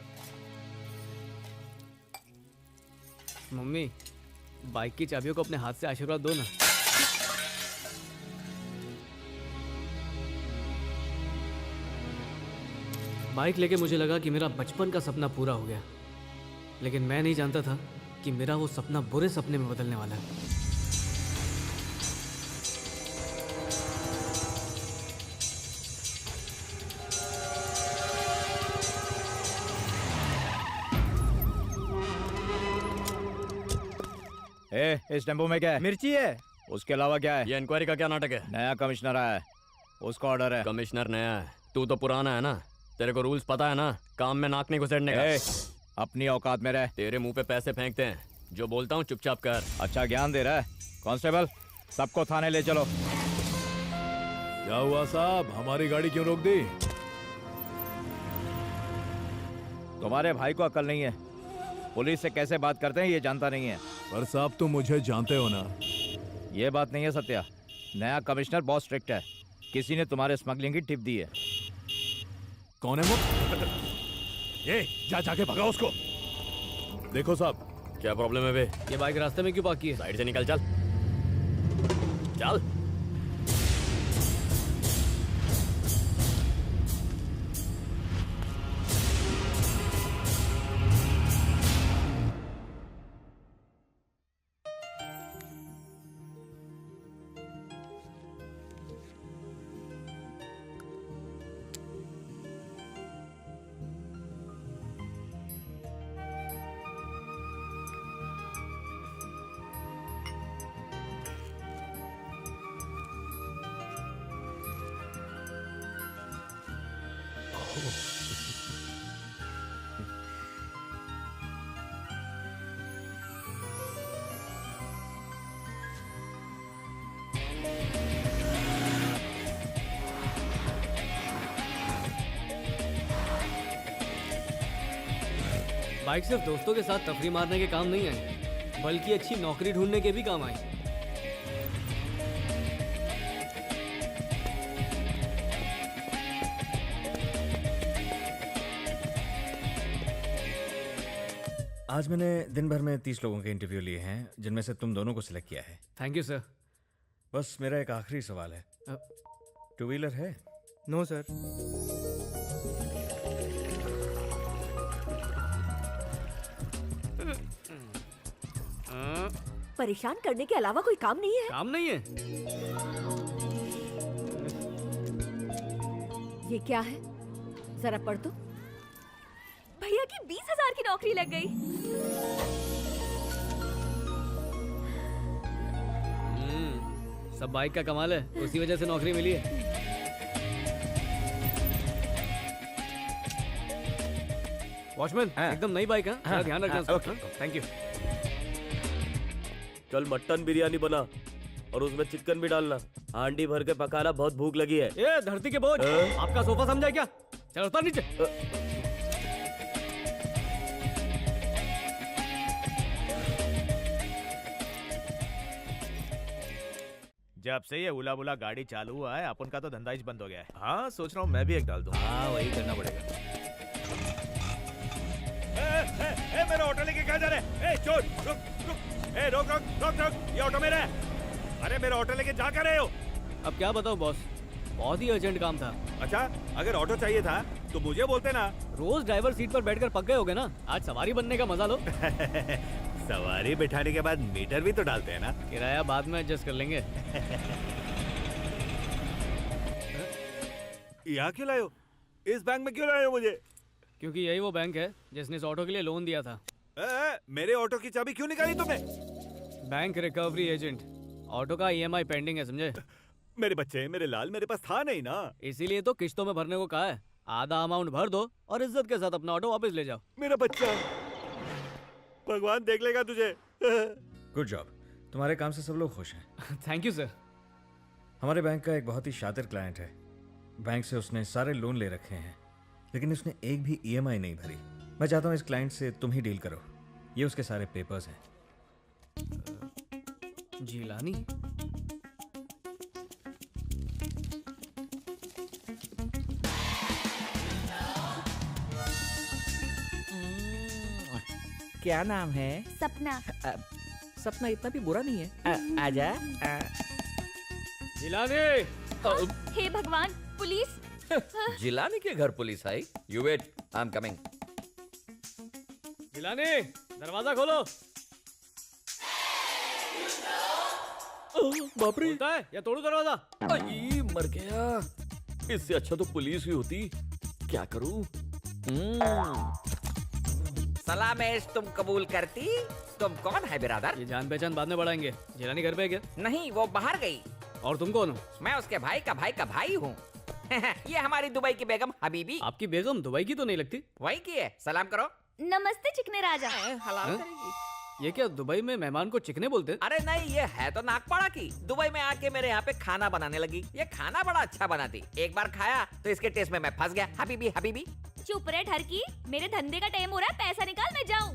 मम्मी, बाइक की चाबियों को अपने हाथ से आशीर्वाद दो ना। बाइक लेके मुझे लगा कि मेरा बचपन का सपना पूरा हो गया, लेकिन मैं नहीं जानता था कि मेरा वो सपना बुरे सपने में बदलने वाला है। इस टेम्पो में क्या है? मिर्ची है। उसके अलावा क्या है? ये इंक्वायरी का क्या नाटक है? नया कमिश्नर आया है, उसका ऑर्डर है। कमिश्नर नया है, तू तो पुराना है ना। तेरे को रूल्स पता है ना, काम में नाक नहीं घुसेड़ने का। अपनी औकात में रह। तेरे मुंह पे पैसे फेंकते हैं, जो बोलता हूँ चुपचाप कर। अच्छा ज्ञान दे रहा है। कांस्टेबल, सबको थाने ले चलो। क्या हुआ साहब, हमारी गाड़ी क्यों रोक दी? तुम्हारे भाई को अकल नहीं है, पुलिस से कैसे बात करते हैं ये जानता नहीं है। पर साहब तुम मुझे जानते हो ना। ये बात नहीं है सत्या, नया कमिश्नर बहुत स्ट्रिक्ट है। किसी ने तुम्हारे स्मगलिंग की टिप दी है। कौन है वो? ये जाके भगाओ उसको। देखो साहब, क्या प्रॉब्लम है बे? ये बाइक रास्ते में क्यों पार्क की है? साइड से निकल, चल चल। बाइक सिर्फ दोस्तों के साथ तफरी मारने के काम नहीं आई, बल्कि अच्छी नौकरी ढूंढने के भी काम आई। आज मैंने दिन भर में 30 लोगों के इंटरव्यू लिए हैं, जिनमें से तुम दोनों को सिलेक्ट किया है। Thank you sir. बस मेरा एक आखिरी सवाल है, टू व्हीलर है? No sir. परेशान करने के अलावा कोई काम नहीं है? काम नहीं है? ये क्या है, जरा पढ़ दो। भैया की 20,000 की नौकरी लग गई। सब बाइक का कमाल है, उसी वजह से नौकरी मिली है। वॉचमैन, एकदम नई बाइक है, हाँ, ध्यान रखना। Thank you. कल मटन बिरयानी बना और उसमें चिकन भी डालना। हांडी भर के पकाना, बहुत भूख लगी है। ये धरती के बोझ, आपका सोफा समझा क्या? चलो उतर नीचे। जब से ये उला बुला गाड़ी चालू हुआ है, अपन का तो धंधा ही बंद हो गया है। हाँ, सोच रहा हूँ मैं भी एक डाल दूँ। हाँ, वही करना पड़ेगा। मेरा ऑटो लेके कहाँ जा रहे? चोर, रुक रुक, रोक रोक रोक रोक, ये ऑटो मेरा है। अरे मेरा ऑटो लेके जा कर रहे हो? अब क्या बताऊं बॉस, बहुत ही अर्जेंट काम था। अच्छा, अगर ऑटो चाहिए था तो मुझे बोलते ना। रोज ड्राइवर सीट पर बैठकर पक गए होगे ना, आज सवारी बनने का मजा लो। सवारी बिठाने के बाद मीटर भी तो डालते हैं ना। किराया बाद में एडजस्ट कर लेंगे। यहाँ क्यों लाए हो? इस बैंक में क्यों लाए हो मुझे? क्योंकि यही वो बैंक है जिसने इस ऑटो के लिए लोन दिया था। मेरे ऑटो की चाबी क्यों निकाली तुमने? बैंक रिकवरी एजेंट, ऑटो का EMI पेंडिंग है, समझे? मेरे बच्चे, मेरे लाल, मेरे पास था नहीं ना, इसीलिए तो किस्तों में भरने को कहा है। आधा अमाउंट भर दो और इज्जत के साथ अपना ऑटो वापस ले जाओ। मेरा बच्चा। भगवान देख लेगा तुझे। गुड जॉब, तुम्हारे काम से सब लोग खुश हैं। Thank you sir. हमारे बैंक का एक बहुत ही शातिर क्लाइंट है। बैंक से उसने सारे लोन ले रखे हैं, लेकिन उसने एक भी ईएमआई नहीं भरी। मैं चाहता हूँ इस क्लाइंट से तुम ही डील करो। ये उसके सारे पेपर्स हैं। जिलानी? क्या नाम है? सपना। सपना इतना भी बुरा नहीं है। आजा। जिलानी! हे भगवान, पुलिस! जिलानी के घर पुलिस आई? You wait, I am coming. Jilani, दरवाजा खोलो। बाप रे! है या तोड़ू दरवाजा? आई, मर गया। इससे अच्छा तो पुलिस ही होती। क्या करूं? सलामेश, तुम कबूल करती? तुम कौन है बिरादर? ये जान पहचान बाद में बढ़ाएंगे। जिलानी घर पे है क्या? नहीं, वो बाहर गई। और तुम कौन हो? मैं उसके भाई का भाई हूँ। ये हमारी दुबई की बेगम हबीबी। आपकी बेगम दुबई की तो नहीं लगती। वही की है। सलाम करो। नमस्ते चिकने राजा। हलाल करेगी। ये क्या दुबई में मेहमान को चिकने बोलते? अरे नहीं, ये है तो नागपाड़ा की। दुबई में आके मेरे यहाँ पे खाना बनाने लगी। ये खाना बड़ा अच्छा बनाती। एक बार खाया तो इसके टेस्ट में मैं फंस गया। हबीबी हबीबी। चुप रहे ठरकी, मेरे धंधे का टाइम हो रहा है, पैसा निकाल, मैं जाऊं।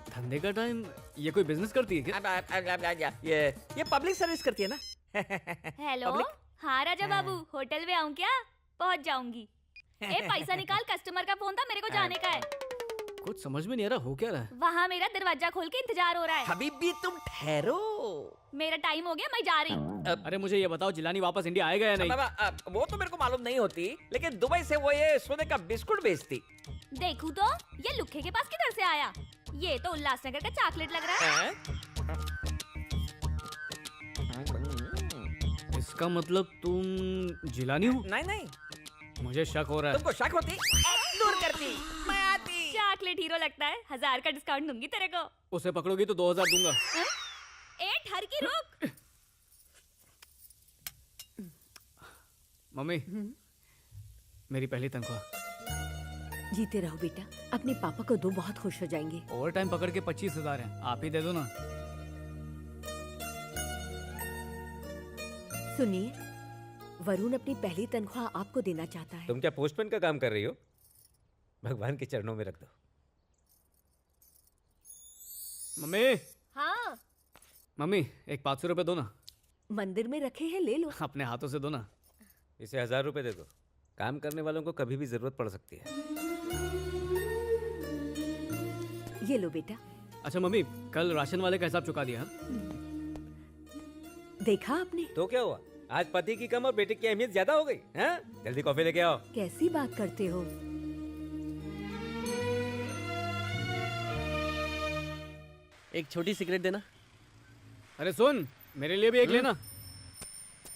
धंधे का टाइम? ये कोई बिजनेस करती है क्या? ये पब्लिक सर्विस करती है ना। हेलो, हाँ राजा बाबू, होटल में आऊं क्या? पहुंच जाऊंगी। ए पैसा निकाल, कस्टमर का फोन था, मेरे को जाने का है। कुछ समझ में नहीं आ रहा, हो क्या रहा है? वहाँ मेरा दरवाजा खोल के इंतजार हो रहा है। हबीबी तुम ठहरो, मेरा टाइम हो गया, मैं जा रही हूँ। अरे मुझे ये बताओ, जिलानी वापस इंडिया आएगा या नहीं? वो तो मेरे को मालूम नहीं होती, लेकिन दुबई से वो ये सोने का बिस्कुट बेचती। देखूं तो ये लुखे के पास किधर से आया? ये तो उल्लासनगर का चॉकलेट लग रहा है। इसका मतलब तुम जिलानी हो? नहीं नहीं, मुझे शक हो रहा है। तुमको शक होती? दूर करती, मैं आती। चॉकलेट हीरो लगता है, 1000 का डिस्काउंट दूंगी तेरे को। उसे पकड़ोगी तो 2000 दूंगा। ए ठरकी रुक। मम्मी, मेरी पहली तनख्वाह। जीते रहो बेटा, अपने पापा को दो, बहुत खुश हो जाएंगे। ओवर टाइम पकड़ के 25,000 है, आप ही दे दो ना। सुनिए, वरुण अपनी पहली तनख्वाह आपको देना चाहता है। तुम क्या पोस्टमैन का काम कर रही हो? भगवान के चरणों में रख दो। मम्मी। हाँ। मम्मी, एक 500 रुपए दो ना। मंदिर में रखे हैं, ले लो। अपने हाथों से दो ना। इसे 1000 रुपए दे दो। काम करने वालों को कभी भी जरूरत पड़ सकती है। ये लो बेटा। अच्छा मम्मी, कल राशन वाले का हिसाब चुका दिया? देखा आपने? तो क्या हुआ? आज पति की कम और बेटे की अहमियत ज्यादा हो गई। हाँ? जल्दी कॉफी लेके आओ। कैसी बात करते हो? एक छोटी सिगरेट देना। अरे सुन, मेरे लिए भी एक लेना।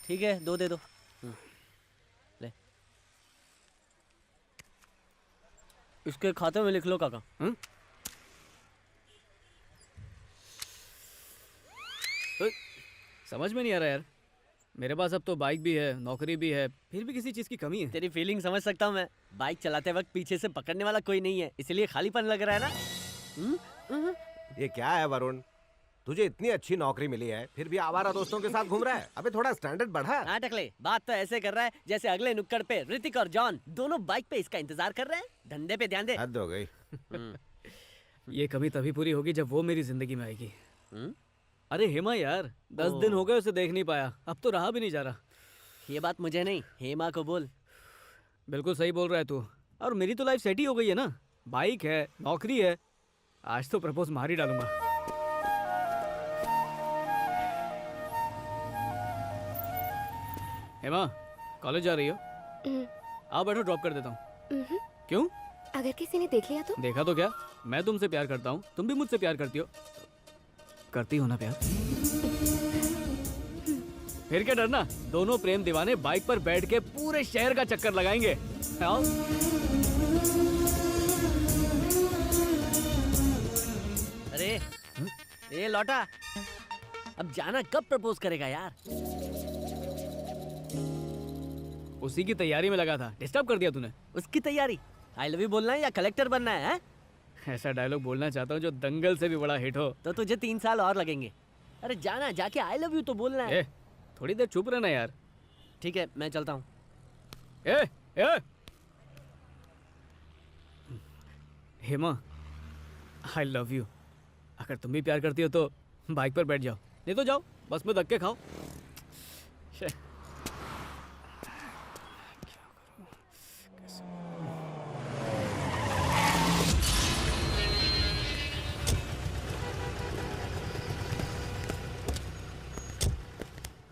ठीक है, 2 दे दो। ले, इसके खाते में लिख लो काका। समझ में नहीं आ रहा यार, मेरे पास अब तो बाइक भी है, नौकरी भी है, फिर भी किसी चीज की कमी है। तेरी फीलिंग समझ सकता हूँ मैं। बाइक चलाते वक्त पीछे से पकड़ने वाला कोई नहीं है, इसलिए खालीपन लग रहा है ना। ये क्या है वरुण, तुझे इतनी अच्छी नौकरी मिली है, फिर भी आवारा दोस्तों के साथ घूम रहा है। अबे थोड़ा स्टैंडर्ड बढ़ा। हाँ टकले, बात तो ऐसे कर रहा है जैसे अगले नुक्कड़ पे ऋतिक और जॉन दोनों बाइक पे इसका इंतजार कर रहे हैं। धंधे पे ध्यान दे। हद हो गई। ये कभी तभी पूरी होगी जब वो मेरी जिंदगी में आएगी। अरे हेमा यार, 10 दिन हो गए उसे देख नहीं पाया, अब तो रहा भी नहीं जा रहा। ये बात मुझे नहीं, हेमा को बोल। बिल्कुल सही बोल रहा है तू। और मेरी तो लाइफ सेट ही हो गई है ना, बाइक है, नौकरी है। आज तो प्रपोज मार ही डालूंगा। हेमा, कॉलेज जा रही हो? आओ बैठो, ड्रॉप कर देता हूँ। क्यों? अगर किसी ने देख लिया तो? देखा तो क्या, मैं तुमसे प्यार करता हूँ, तुम भी मुझसे प्यार करती हो। करती हो ना प्यार? फिर क्या डरना, दोनों प्रेम दीवाने बाइक पर बैठ के पूरे शहर का चक्कर लगाएंगे। आओ। अरे ये लौटा, अब जाना कब प्रपोज करेगा यार? उसी की तैयारी में लगा था, डिस्टर्ब कर दिया तूने। उसकी तैयारी? आई लव यू बोलना है या कलेक्टर बनना है? ऐसा डायलॉग बोलना चाहता हूँ जो दंगल से भी बड़ा हिट हो। तो तुझे 3 साल और लगेंगे। अरे जाना, जाके आई लव यू तो बोलना है। थोड़ी देर चुप रहना यार। ठीक है, मैं चलता हूँ। Hema, I love you. अगर तुम भी प्यार करती हो तो बाइक पर बैठ जाओ, नहीं तो जाओ बस में धक्के खाओ।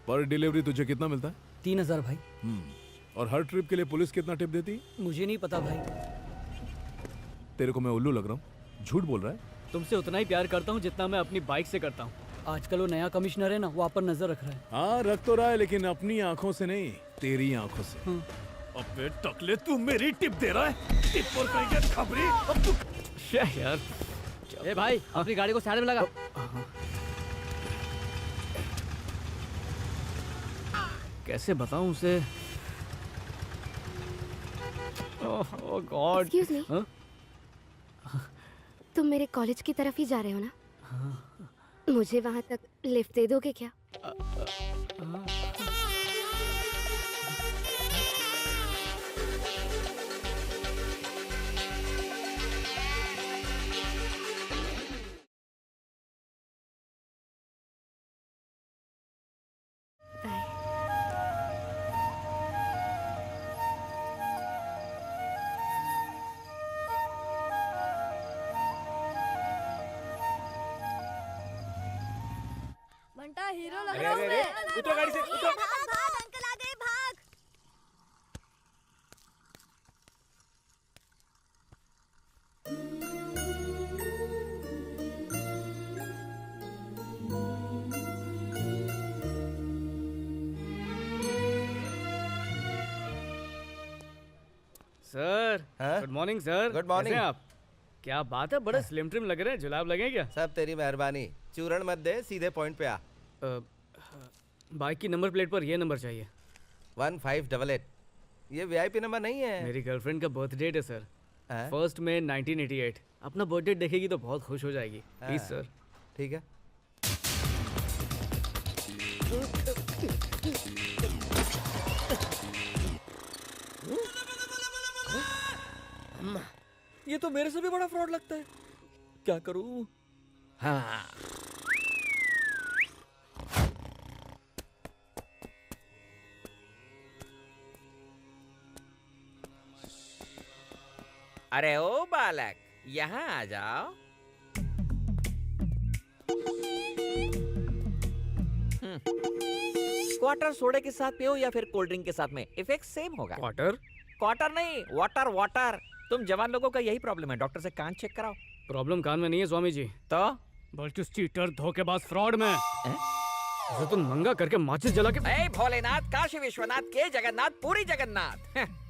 पर डिलीवरी तुझे कितना मिलता है? 3000 भाई। और हर ट्रिप के लिए पुलिस कितना टिप देती है? मुझे नहीं पता भाई। तेरे को मैं उल्लू लग रहा हूँ? झूठ बोल रहा है? तुमसे उतना ही प्यार करता हूँ जितना मैं अपनी बाइक से करता हूँ। आजकल वो नया कमिश्नर है ना, वो आप पर नजर रख रहा है। हाँ रख तो रहा है, लेकिन अपनी आंखों से नहीं, तेरी आंखों से। अबे टकले, तू मेरी टिप दे रहा है? टिप पर कहीं खबरी? अब तू यार। ए भाई, अपनी गाड़ी को साइड में लगा। कैसे बताऊं उसे? ओह गॉड। एक्सक्यूज मी, तुम मेरे कॉलेज की तरफ ही जा रहे हो ना? मुझे वहां तक लिफ्ट दे दोगे क्या? बंटा हीरो लग अरे, रहा अरे, हूँ अरे, मैं। उतरो गाड़ी से, उतरो। भाग अंकल आ गए, भाग। Sir, good morning sir. Good morning. कैसे हैं आप? क्या बात है, बड़े स्लिम ट्रिम लग रहे हैं। जुलाब लगे क्या? सब तेरी मेहरबानी। चूरण मत दे, सीधे पॉइंट पे आ। बाइक की नंबर प्लेट पर ये नंबर चाहिए। 1588। ये वीआईपी नंबर नहीं है। मेरी गर्लफ्रेंड का बर्थ डेट है सर। 1 मई 1988। अपना बर्थडे देखेगी तो बहुत खुश हो जाएगी। Please sir. ठीक है। ये तो मेरे से भी बड़ा फ्रॉड लगता है। क्या करूं? हाँ, अरे ओ बालक, यहाँ आ जाओ। क्वार्टर सोडे के साथ पियो या फिर कोल्ड ड्रिंक के साथ में, इफेक्ट सेम होगा। क्वार्टर? क्वार्टर नहीं, वाटर वाटर। तुम जवान लोगों का यही प्रॉब्लम है, डॉक्टर से कान चेक कराओ। प्रॉब्लम कान में नहीं है स्वामी जी, तो बल्कि चीटर, धोखेबाज, फ्रॉड में। उसे तुम नंगा करके माचिस जला के। ए भोलेनाथ, काशी विश्वनाथ के जगन्नाथ, पूरी जगन्नाथ,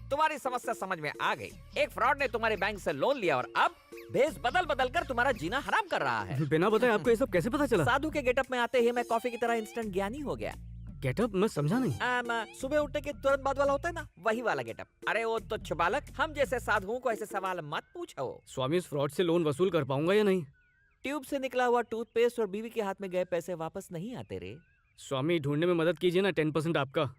तुम्हारी समस्या समझ में आ गई। एक फ्रॉड ने तुम्हारे बैंक से लोन लिया और अब भेष बदल बदल कर तुम्हारा जीना हराम कर रहा है। बिना बताए आपको ये सब कैसे पता चला? साधु के गेटअप में आते ही मैं कॉफी की तरह इंस्टेंट ज्ञानी हो गया। गेटअप? मैं समझा नहीं। सुबह उठने के तुरंत बाद वाला होता है ना, वही वाला गेटअप। अरे वो तुच्छ बालक, हम जैसे साधुओं को ऐसे सवाल मत पूछो। स्वामी, इस फ्रॉड से लोन वसूल कर पाऊंगा या नहीं? ट्यूब से निकला हुआ टूथपेस्ट और बीवी के हाथ में गए पैसे वापस नहीं आते रे। स्वामी, ढूंढने में मदद कीजिए ना, 10% आपका।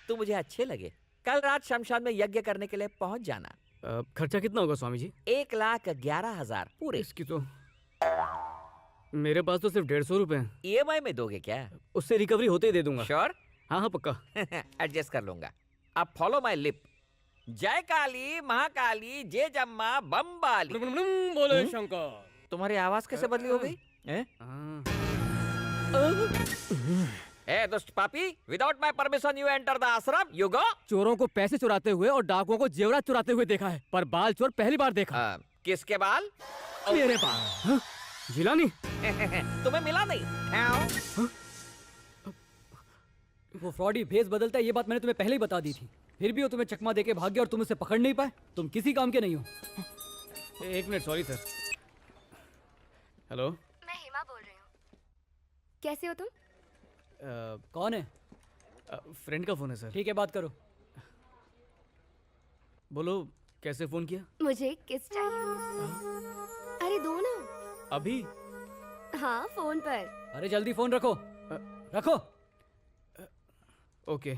तू मुझे अच्छे लगे। कल रात शमशान में यज्ञ करने के लिए पहुंच जाना। खर्चा कितना होगा स्वामी जी? 1,11,000 पूरे। इसकी तो मेरे पास तो सिर्फ 150 रुपए हैं। EMI में दोगे क्या? उससे रिकवरी होते ही दे दूंगा। श्योर? हाँ हाँ पक्का। एडजस्ट कर लूंगा। अब फॉलो माय लिप। जय काली, महाकाली, जय जम्मा, बम्बाली। बोले शंकर। तुम्हारी आवाज कैसे बदली हो गई? ए दुष्ट पापी, without my permission you enter the आश्रम, यू गो। चोरों को पैसे चुराते हुए और डाकुओं को जेवरात चुराते हुए देखा है, पर बाल चोर पहली बार देखा। किसके बाल? मेरे बाल। जिलानी। तुम्हें मिला नहीं? वो फ्रॉडी भेस बदलता है, ये बात मैंने तुम्हें पहले ही बता दी थी। फिर भी वो तुम्हें चकमा देके भाग गया और तुम उसे पकड़ नहीं पाए। तुम किसी काम के नहीं हो। एक मिनट, सॉरी सर। हेलो, मैं हेमा बोल रही हूँ। कैसे हो तुम? कौन है? फ्रेंड का फ़ोन है सर। ठीक है, बात करो। बोलो, कैसे फ़ोन किया? मुझे किस चाहिए? अरे दो ना। अभी? हाँ, फोन पर। अरे जल्दी फोन रखो। रखो। ओके,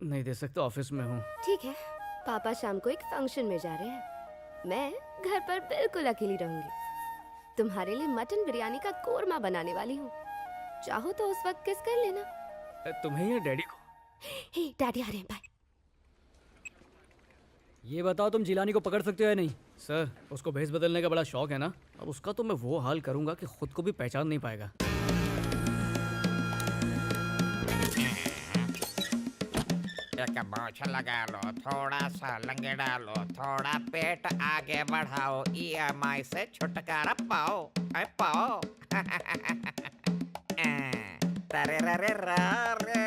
नहीं दे सकता, ऑफिस में हूँ। ठीक है, पापा शाम को एक फंक्शन में जा रहे हैं। मैं घर पर बिल्कुल अकेली रहूंगी। तुम्हारे लिए मटन बिरयानी का कोरमा बनाने वाली हूँ। चाहो तो उस वक्त किस कर लेना। तुम्हें या डैडी को? हे, डैडी आ रहे हैं, बाय। ये बताओ, तुम जिलानी को पकड़ सकते हो या नहीं? सर, उसको भेस बदलने का बड़ा शौक है ना। अब उसका तो मैं वो हाल करूंगा कि खुद को भी पहचान नहीं पाएगा। एक मोछ लगा लो, थोड़ा सा लंगे डालो, थोड़ा पेट आगे बढ़ाओ, EMI से छुटकारा पाओ, पाओ। तरे रे रा रे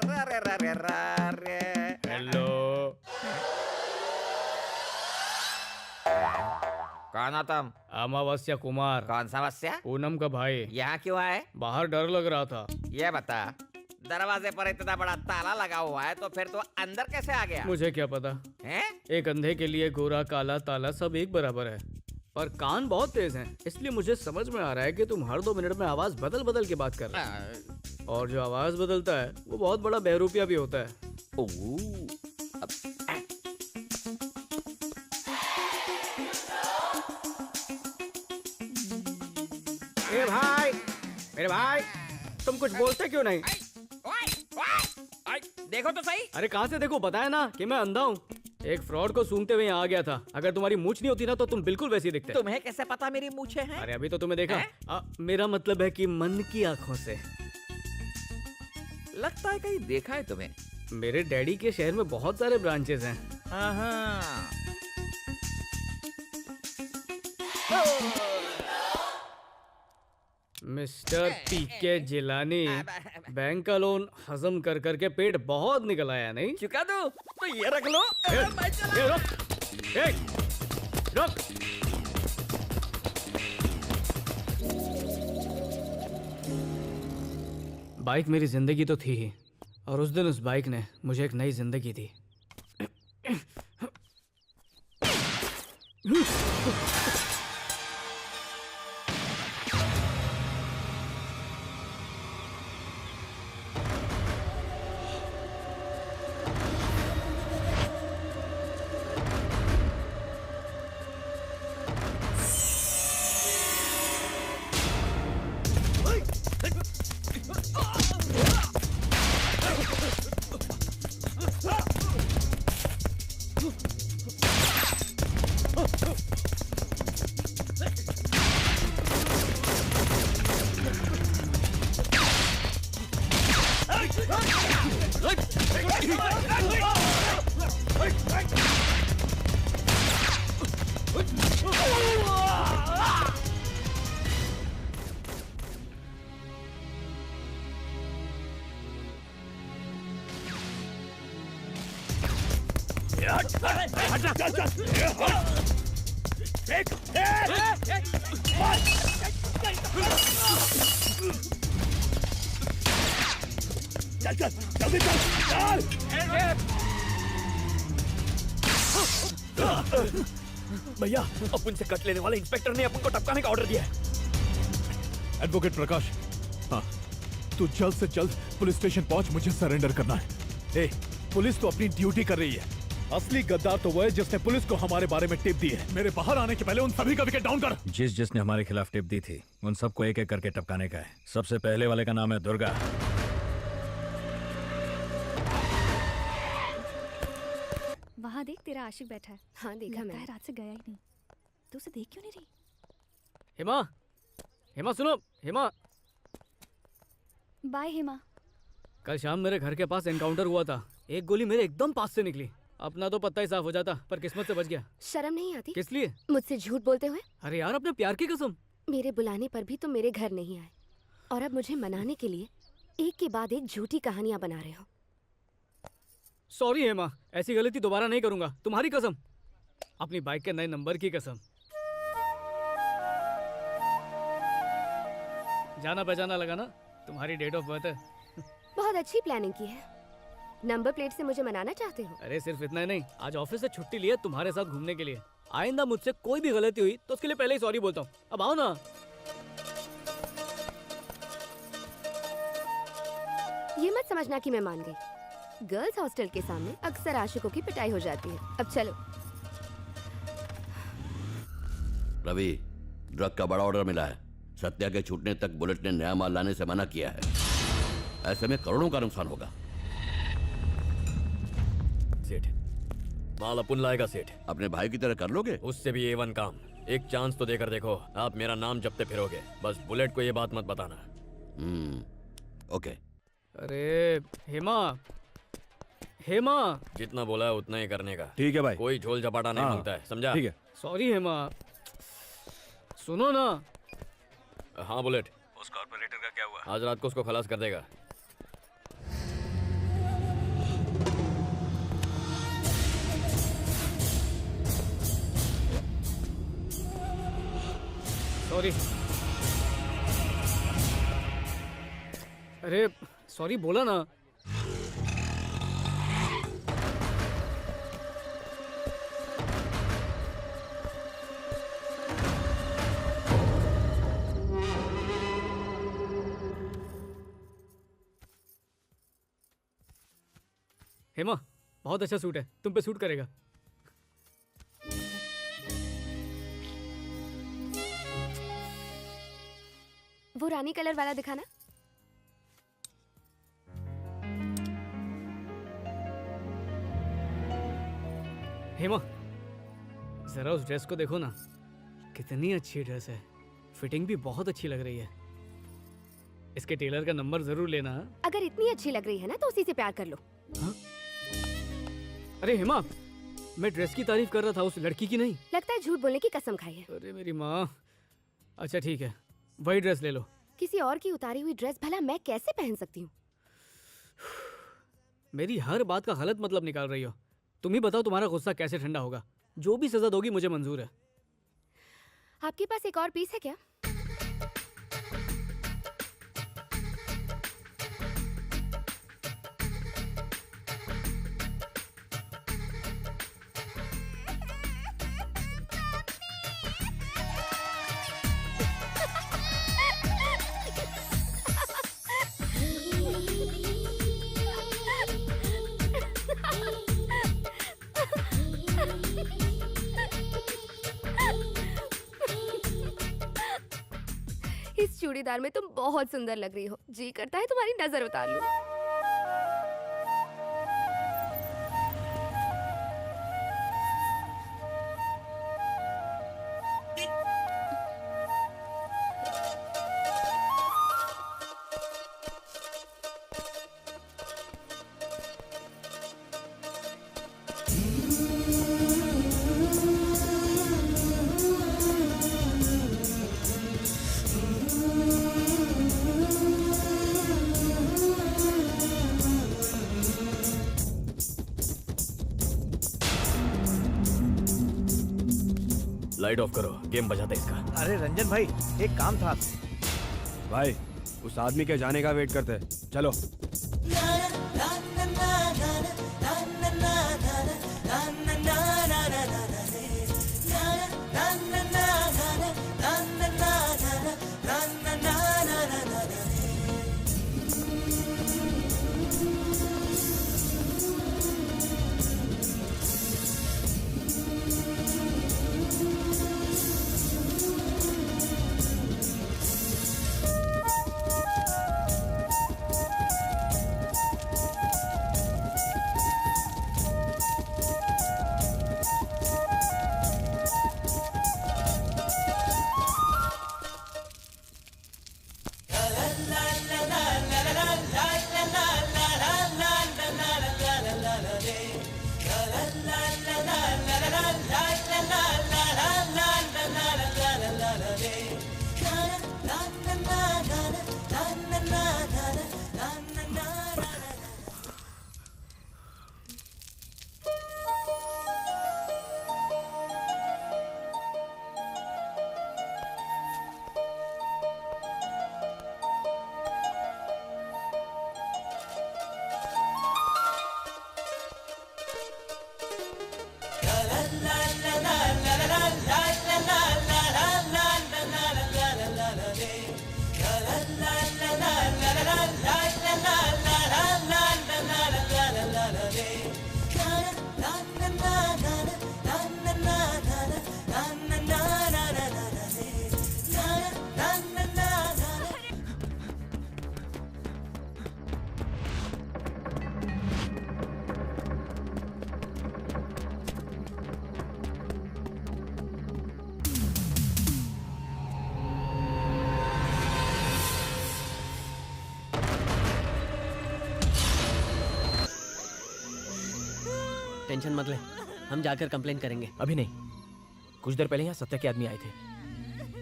रा रे रा रे रा रे। हेलो, कौन हो तुम? अमावस्या कुमार। कौन सा वस्या? पूनम का भाई। यहाँ क्यों आए? बाहर डर लग रहा था। ये बता, दरवाजे पर इतना बड़ा ताला लगा हुआ है तो फिर तो अंदर कैसे आ गया? मुझे क्या पता हैं? एक अंधे के लिए गोरा काला ताला सब एक बराबर है, पर कान बहुत तेज हैं, इसलिए मुझे समझ में आ रहा है कि तुम हर 2 मिनट में आवाज बदल बदल के बात कर रहे हो। और जो आवाज बदलता है वो बहुत बड़ा बहरूपिया भी होता है। ए भाई, मेरे भाई, तुम कुछ बोलते क्यों नहीं? देखो तो सही। अरे कहाँ से देखो, बताया ना कि मैं अंधा हूँ। एक फ्रॉड को सूंघते हुए यहाँ आ गया था। अगर तुम्हारी मूछ नहीं होती ना तो तुम बिल्कुल वैसी दिखते। तुम्हें कैसे पता मेरी मूछें हैं? अरे अभी तो तुम्हें देखा। मेरा मतलब है कि मन की आंखों से। लगता है कहीं देखा है तुम्हें। मेरे डैडी के शहर में बहुत सारे ब्रांचेस हैं। मिस्टर पीके जिलानी, बैंक का लोन हजम कर करके पेट बहुत निकल आया, नहीं? चुका दो तो ये रख लो। रुक। बाइक मेरी जिंदगी तो थी ही, और उस दिन उस बाइक ने मुझे एक नई जिंदगी दी। भैया, अपन से कट लेने वाले इंस्पेक्टर ने अपन को टपकाने का ऑर्डर दिया है। एडवोकेट प्रकाश, हाँ, तू जल्द से जल्द पुलिस स्टेशन पहुंच, मुझे सरेंडर करना है। ए, पुलिस तो अपनी ड्यूटी कर रही है। असली गद्दार तो वो है जिसने पुलिस को हमारे बारे में टिप दी है। मेरे बाहर आने के पहले उन सभी का विकेट डाउन कर। जिसने हमारे खिलाफ टिप दी थी उन सबको एक एक करके टपकाने का है। सबसे पहले वाले का नाम है दुर्गा। वहाँ देख, तेरा आशिक बैठा है। हाँ देखा लगता है मैंने। रात से गया ही नहीं। तू उसे देख क्यों नहीं रही? हेमा, हेमा सुनो, हेमा। बाय हेमा। कल शाम मेरे घर के पास एनकाउंटर हुआ था। एक गोली मेरे एकदम पास से निकली। अपना तो पत्ता ही साफ हो जाता, पर किस्मत से बच गया। शर्म नहीं आती? किस लिए? मुझसे झूठ बोलते हुए। अरे यार, अपने प्यार की कसम। मेरे बुलाने पर भी तुम मेरे घर नहीं आए, और अब मुझे मनाने के लिए एक के बाद एक झूठी कहानियां बना रहे हो। सॉरी हेमा, ऐसी गलती दोबारा नहीं करूंगा, तुम्हारी कसम, अपनी बाइक के नए नंबर की कसम। जाना पहचाना लगा ना, तुम्हारी डेट ऑफ बर्थ है। बहुत बहुत अच्छी प्लानिंग की है। नंबर प्लेट से मुझे मनाना चाहते हो? अरे सिर्फ इतना ही नहीं, आज ऑफिस से छुट्टी ली है तुम्हारे साथ घूमने के लिए। आइंदा मुझसे कोई भी गलती हुई तो उसके लिए पहले ही सॉरी बोलता हूँ। अब आओ ना। ये मत समझना कि मैं मान गई। गर्ल्स हॉस्टल के सामने अक्सर आशिकों की पिटाई हो जाती है। अब चलो। रवि, ड्रग का बड़ा ऑर्डर मिला है। सत्या के छूटने तक बुलेट ने नया माल लाने से मना किया है। ऐसे में करोड़ों का नुकसान होगा। सेठ, माल अपन लाएगा सेठ। अपने भाई की तरह कर लोगे? उससे भी A1 काम। एक चांस तो देकर देखो। आप मेरा नाम जपते फिरोगे। बस बुलेट को ये बात मत बताना। ओके। अरे हेमा जितना बोला है उतना ही करने का। ठीक है भाई। कोई झोल झपाटा नहीं मांगता है, समझा? ठीक है। सॉरी हेमा, सुनो ना। हाँ बुलेट। उस कॉर्पोरेटर का क्या हुआ? आज रात को उसको खलास कर देगा। सॉरी। अरे सॉरी बोला ना। हेमा, बहुत अच्छा सूट है, तुम पे सूट करेगा। वो रानी कलर वाला दिखाना। हेमा, जरा उस ड्रेस को देखो ना, कितनी अच्छी ड्रेस है। फिटिंग भी बहुत अच्छी लग रही है। इसके टेलर का नंबर जरूर लेना। अगर इतनी अच्छी लग रही है ना तो उसी से प्यार कर लो। अरे हेमा, मैं ड्रेस की तारीफ कर रहा था, उस लड़की की नहीं। लगता है झूठ बोलने की कसम खाई है। अरे मेरी माँ। अच्छा ठीक है, वही ड्रेस ले लो। किसी और की उतारी हुई ड्रेस भला मैं कैसे पहन सकती हूँ? मेरी हर बात का गलत मतलब निकाल रही हो। तुम ही बताओ तुम्हारा गुस्सा कैसे ठंडा होगा। जो भी सजा दोगी मुझे मंजूर है। आपके पास एक और पीस है क्या? इस चूड़ीदार में तुम बहुत सुंदर लग रही हो। जी करता है तुम्हारी नजर उतार लूं। लाइट ऑफ करो, गेम बजाते इसका। अरे रंजन भाई, एक काम था आपसे। भाई, उस आदमी के जाने का वेट करते हैं। चलो। टेंशन मत ले, हम जाकर कंप्लेन करेंगे। अभी नहीं, कुछ देर पहले यहाँ सत्या के आदमी आए थे,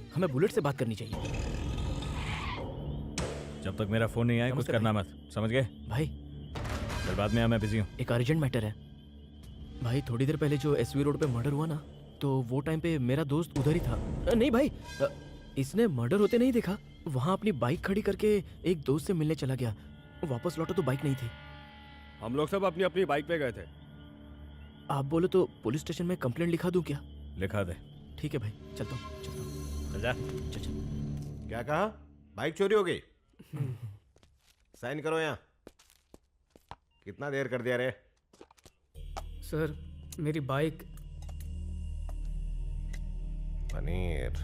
हमें बुलेट से बात करनी चाहिए। जब तक मेरा फोन नहीं आए कुछ करना मत, समझ गए भाई? फिर बाद में मैं बिजी हूँ। एक अर्जेंट मैटर है भाई। थोड़ी देर पहले जो एसवी रोड पे मर्डर हुआ ना, तो वो टाइम पे मेरा दोस्त उधर ही था। नहीं भाई, इसने मर्डर होते नहीं देखा, वहाँ अपनी बाइक खड़ी करके एक दोस्त से मिलने चला गया। वापस लौटा तो बाइक नहीं थी। हम लोग सब अपनी अपनी बाइक पे गए थे। आप बोलो तो पुलिस स्टेशन में कंप्लेंट लिखा दूं क्या? लिखा दे। ठीक है भाई, चलता हूँ। चल जा। चल। क्या कहा? बाइक चोरी हो गई? साइन करो यहाँ। कितना देर कर दिया रे? सर मेरी बाइक। पनीर,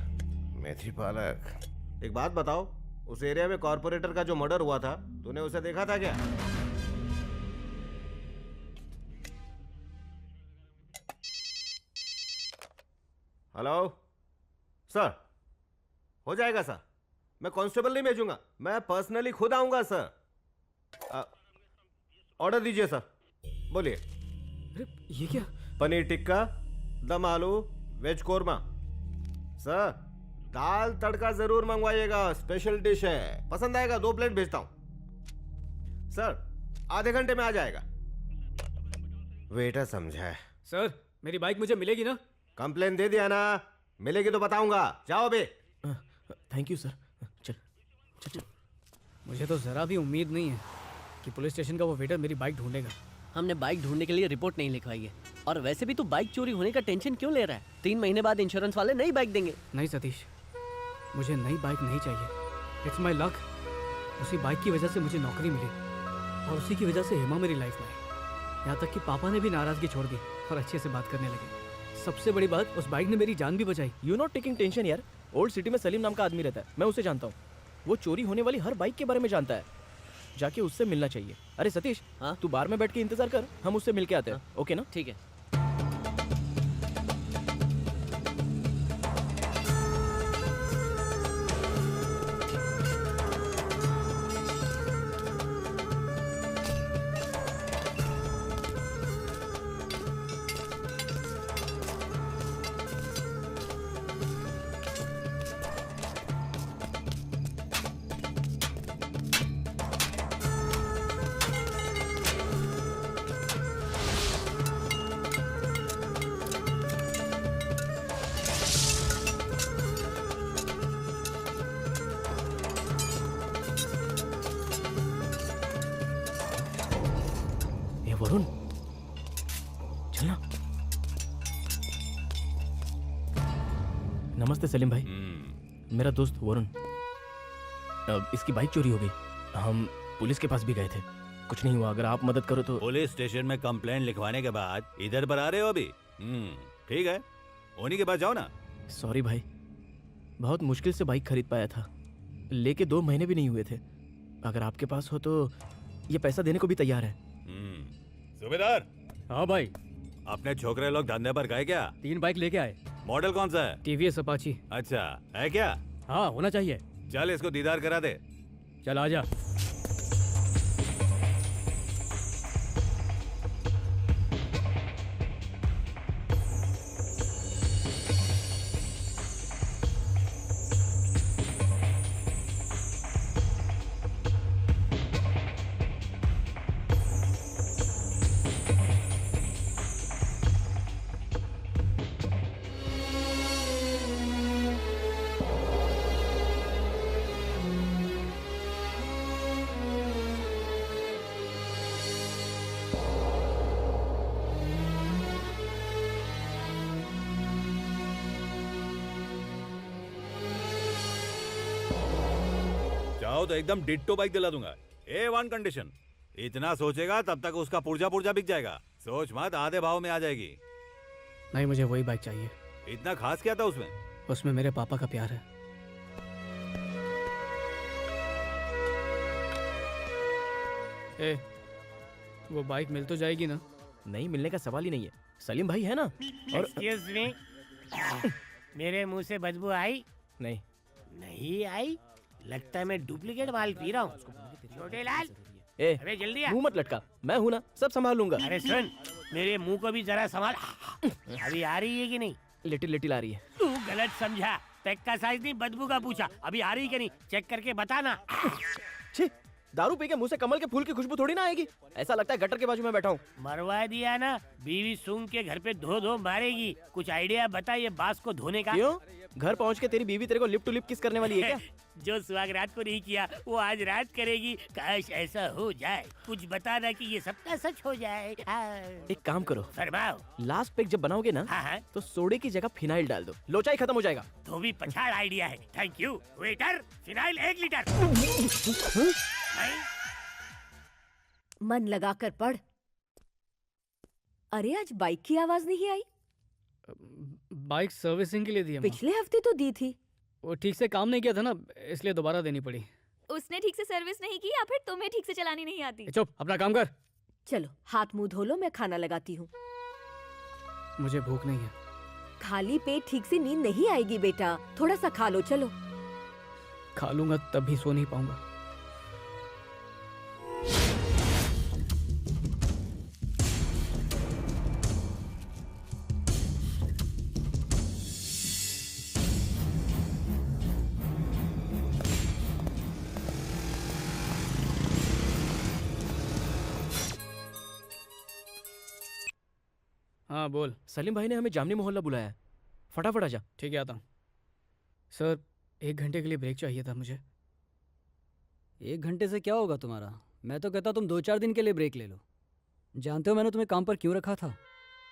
मेथी पालक। एक बात बताओ, उस एरिया में कॉर्पोरेटर का जो मर्डर हुआ था, तूने उसे देखा था क्या? हेलो सर, हो जाएगा सर। मैं कांस्टेबल नहीं भेजूंगा, मैं पर्सनली खुद आऊंगा सर। ऑर्डर दीजिए सर। बोलिए। ये क्या? पनीर टिक्का, दम आलू, वेज कोरमा। सर दाल तड़का जरूर मंगवाइएगा, स्पेशल डिश है, पसंद आएगा 2 प्लेट भेजता हूं सर। आधे घंटे में आ जाएगा। वेटर समझा है। सर मेरी बाइक मुझे मिलेगी ना? कंप्लेन दे दिया ना, मिलेगी तो बताऊंगा। जाओ बे। Thank you sir. चल चल चल। मुझे तो जरा भी उम्मीद नहीं है कि पुलिस स्टेशन का वो वेटर मेरी बाइक ढूंढेगा। हमने बाइक ढूंढने के लिए रिपोर्ट नहीं लिखवाई है। और वैसे भी तू बाइक चोरी होने का टेंशन क्यों ले रहा है? 3 महीने बाद इंश्योरेंस वाले नई बाइक देंगे। नहीं सतीश, मुझे नई बाइक नहीं चाहिए। It's my luck. उसी बाइक की वजह से मुझे नौकरी मिली और उसी की वजह से हेमा मेरी लाइफ में आई। यहाँ तक कि पापा ने भी नाराजगी छोड़ दी और अच्छे से बात करने लगे। सबसे बड़ी बात, उस बाइक ने मेरी जान भी बचाई। यू नॉट टेकिंग टेंशन यार। ओल्ड सिटी में सलीम नाम का आदमी रहता है, मैं उसे जानता हूँ। वो चोरी होने वाली हर बाइक के बारे में जानता है। जाके उससे मिलना चाहिए। अरे सतीश, हाँ? तू बार में बैठ के इंतजार कर, हम उससे मिल के आते हैं। हाँ? ओके ना? ठीक है। वरुण, चलना। नमस्ते सलीम भाई। मेरा दोस्त वरुण। इसकी बाइक चोरी हो गई। हम पुलिस के पास भी गए थे, कुछ नहीं हुआ। अगर आप मदद करो तो। पुलिस स्टेशन में कंप्लेंट लिखवाने के बाद इधर पर आ रहे हो अभी? ठीक है, उन्हीं के पास जाओ ना। सॉरी भाई, बहुत मुश्किल से बाइक खरीद पाया था, लेके 2 महीने भी नहीं हुए थे। अगर आपके पास हो तो ये पैसा देने को भी तैयार है। सूबेदार। हाँ भाई। अपने छोकरे लोग धंधे पर गए क्या? 3 बाइक लेके आए। मॉडल कौन सा है? TVS Apache. अच्छा है क्या? हाँ होना चाहिए। चल इसको दीदार करा दे। चल आजा। चाहो तो एकदम डिट्टो बाइक दिला दूंगा। A1 condition. इतना सोचेगा तब तक उसका पुर्जा पुर्जा बिक जाएगा। सोच मत, आधे भाव में आ जाएगी। नहीं, मुझे वही बाइक चाहिए। इतना खास क्या था उसमें? उसमें मेरे पापा का प्यार है। ए, वो बाइक मिल तो जाएगी ना? नहीं, मिलने का सवाल ही नहीं है। सलीम भाई है ना? और एक्सक्यूज मी, मेरे मुंह से बदबू आई? नहीं। नहीं आई? लगता है मैं डुप्लीकेट माल पी रहा हूँ। छोटे लाल, ए, अरे जल्दी आ। मुंह मत लटका, मैं हूं ना, सब संभाल लूंगा। अरे सुन, मेरे मुंह को भी जरा संभाल। अभी आ रही है कि नहीं? लिटिल लिटिल आ रही है। तू गलत समझा, पैक का साइज नहीं बदबू का पूछा। अभी आ रही है कि नहीं चेक करके बताना। छी, दारू पी के मुंह से कमल के फूल की खुशबू थोड़ी ना आएगी। ऐसा लगता है गटर के बाजू में बैठा हूँ। मरवा दिया ना, बीवी सूंघ के घर पे धो धो मारेगी। कुछ आइडिया बता ये बांस को धोने का। क्यों? घर पहुँच के तेरी बीवी तेरे को लिप टू लिप किस करने वाली है क्या? जो सुहाग रात को नहीं किया वो आज रात करेगी। काश ऐसा हो जाए। कुछ बताना कि ये सबका सच हो जाए। एक काम करो, फरमाओ। लास्ट पैक जब बनाओगे ना, तो सोडे की जगह फिनाइल डाल दो, लोचा ही खत्म हो जाएगा। तो भी पछाड़ आइडिया है। Thank you waiter. Phenyl 1 litre. मन लगा कर पढ़। अरे आज बाइक की आवाज नहीं आई। बाइक सर्विसिंग के लिए दी है माँ। पिछले हफ्ते तो दी थी। वो ठीक से काम नहीं किया था ना, इसलिए दोबारा देनी पड़ी। उसने ठीक से सर्विस नहीं की या फिर तुम्हें ठीक से चलानी नहीं आती? चुप, अपना काम कर। चलो हाथ मुंह धो लो, मैं खाना लगाती हूँ। मुझे भूख नहीं है। खाली पेट ठीक से नींद नहीं आएगी बेटा, थोड़ा सा खा लो। चलो। खा लूंगा तब भी सो नहीं पाऊंगा। हाँ बोल। सलीम भाई ने हमें जामनी मोहल्ला बुलाया है, फटाफट आजा। ठीक है, आता हूँ। सर 1 घंटे के लिए ब्रेक चाहिए था मुझे। 1 घंटे से क्या होगा तुम्हारा? मैं तो कहता तुम 2-4 दिन के लिए ब्रेक ले लो। जानते हो मैंने तुम्हें काम पर क्यों रखा था?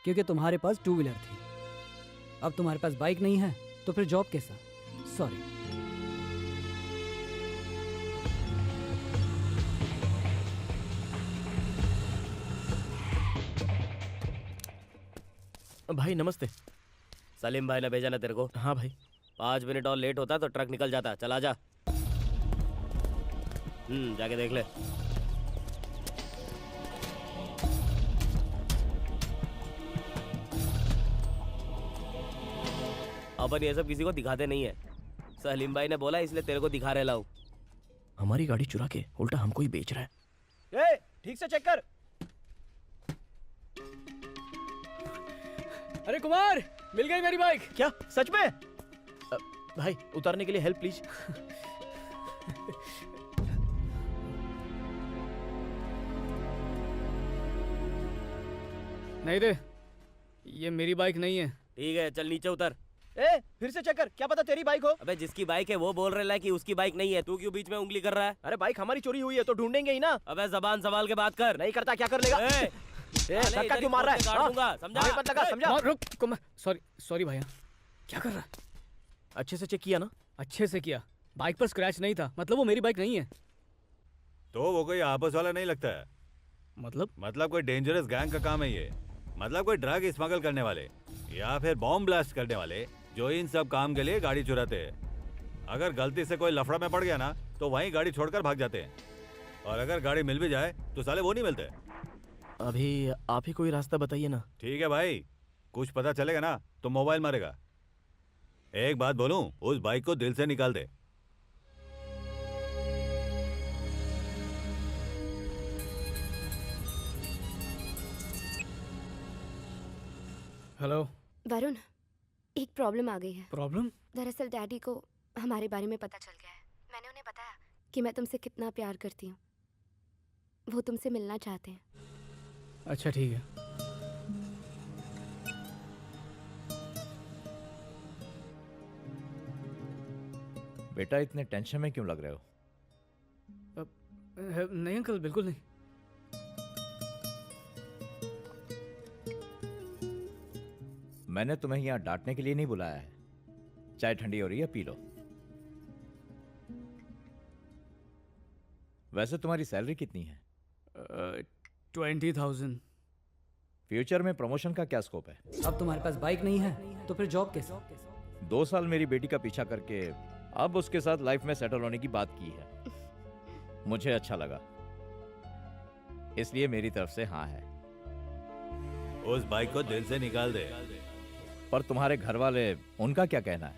क्योंकि तुम्हारे पास 2 व्हीलर थी। अब तुम्हारे पास बाइक नहीं है तो फिर जॉब कैसा? सॉरी। भाई नमस्ते। सलीम भाई ने भेजा ना तेरे को? हाँ भाई। 5 मिनट और लेट होता तो ट्रक निकल जाता। चला जा। जाके देख ले। अपन ये सब किसी को दिखाते नहीं है। सलीम भाई ने बोला इसलिए तेरे को दिखा रहे लाऊं। हमारी गाड़ी चुरा के उल्टा हमको ही बेच रहा है। ए, ठीक से चेक कर। अरे कुमार, मिल गई मेरी बाइक। क्या सच में? भाई उतारने के लिए हेल्प प्लीज। नहीं दे, ये मेरी बाइक नहीं है। ठीक है, चल नीचे उतर। ए, फिर से चेक कर, क्या पता तेरी बाइक हो। अबे जिसकी बाइक है वो बोल रहा है कि उसकी बाइक नहीं है। तू क्यों बीच में उंगली कर रहा है? अरे बाइक हमारी चोरी हुई है तो ढूंढेंगे ही ना। अबे जबान संभाल के बात कर। नहीं करता क्या कर लेगा? धक्का क्यों मार रहा है? काटूंगा, समझा? मत लगा, समझा? रुक कुमार, सॉरी भैया। क्या कर रहा है? अच्छे से चेक किया ना? अच्छे से किया। बाइक पर स्क्रैच नहीं था, मतलब वो मेरी बाइक नहीं है। तो वो कोई आपस वाला नहीं लगता है। मतलब कोई डेंजरस गैंग का काम है ये। मतलब कोई ड्रग स्मगल करने वाले या फिर बॉम्ब ब्लास्ट करने वाले, जो इन सब काम के लिए गाड़ी चुराते हैं। अगर गलती से कोई लफड़ा में पड़ गया ना तो वहीं गाड़ी छोड़कर भाग जाते हैं। और अगर गाड़ी मिल भी जाए तो साले वो नहीं मिलते। अभी आप ही कोई रास्ता बताइए ना। ठीक है भाई, कुछ पता चलेगा ना तो मोबाइल मारेगा। एक बात बोलूं, उस बाइक को दिल से निकाल दे। हेलो वरुण, एक प्रॉब्लम आ गई है। प्रॉब्लम? दरअसल डैडी को हमारे बारे में पता चल गया है। मैंने उन्हें बताया कि मैं तुमसे कितना प्यार करती हूँ। वो तुमसे मिलना चाहते हैं। अच्छा ठीक है। बेटा इतने टेंशन में क्यों लग रहे हो? नहीं अंकल, बिल्कुल नहीं। मैंने तुम्हें यहाँ डांटने के लिए नहीं बुलाया है। चाय ठंडी हो रही है, पी लो। वैसे तुम्हारी सैलरी कितनी है? 20,000। फ्यूचर में प्रमोशन का क्या स्कोप है? अब तुम्हारे पास बाइक नहीं है तो फिर जॉब कैसे? 2 साल मेरी बेटी का पीछा करके अब उसके साथ लाइफ में सेटल होने की बात की है। मुझे अच्छा लगा, इसलिए मेरी तरफ से हाँ है। उस बाइक को दिल से निकाल दे। पर तुम्हारे घर वाले, उनका क्या कहना है?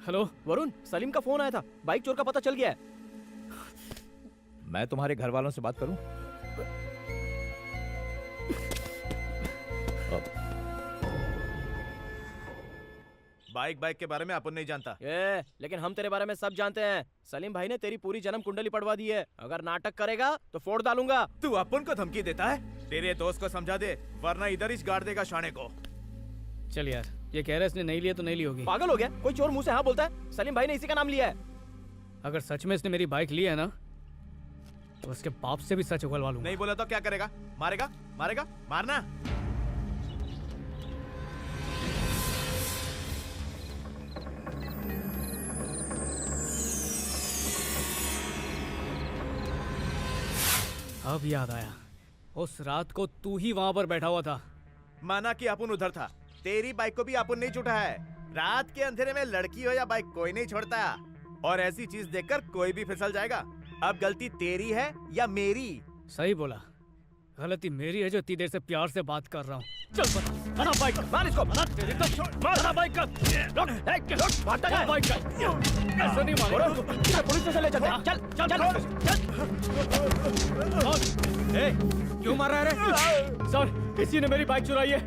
हेलो वरुण, सलीम का फोन आया था, बाइक चोर का पता चल गया है। मैं तुम्हारे घर वालों से बात करूं? बाइक के बारे में अपन नहीं जानता। लेकिन हम तेरे बारे में सब जानते हैं। सलीम भाई ने तेरी पूरी जन्म कुंडली पड़वा दी है। अगर नाटक करेगा तो फोड़ डालूंगा। तू अपन को धमकी देता है? तेरे दोस्त को समझा दे, वरना इधर ही गाड़ देगा शाने को। चल यार, ये कह रहा है इसने नहीं लिया तो नहीं ली होगी। पागल हो गया? कोई चोर मुंह से हाँ बोलता है? सलीम भाई ने इसी का नाम लिया है। अगर सच में इसने मेरी बाइक ली है ना, तो उसके बाप से भी सच उगलवा लूंगा। नहीं बोला तो क्या करेगा? मारेगा? मारेगा? मारना। अब याद आया, उस रात को तू ही वहां पर बैठा हुआ था। माना कि अपन उधर था, तेरी बाइक को भी अपन नहीं छूटा है। रात के अंधेरे में लड़की हो या बाइक, कोई नहीं छोड़ता। और ऐसी चीज देखकर कोई भी फिसल जाएगा। अब गलती तेरी है या मेरी? सही बोला, गलती मेरी है जो इतनी देर से प्यार से बात कर रहा हूँ। चल बता, बना बाइक, मार इसको, बना तेरी तो, बना बाइक का, बना बाइक का। ऐसा नहीं मारेगा, पुलिस स्टेशन ले चलते हैं। चल चल चल। ए, क्यों मार रहा है रे? सर, किसी ने मेरी बाइक चुराई है।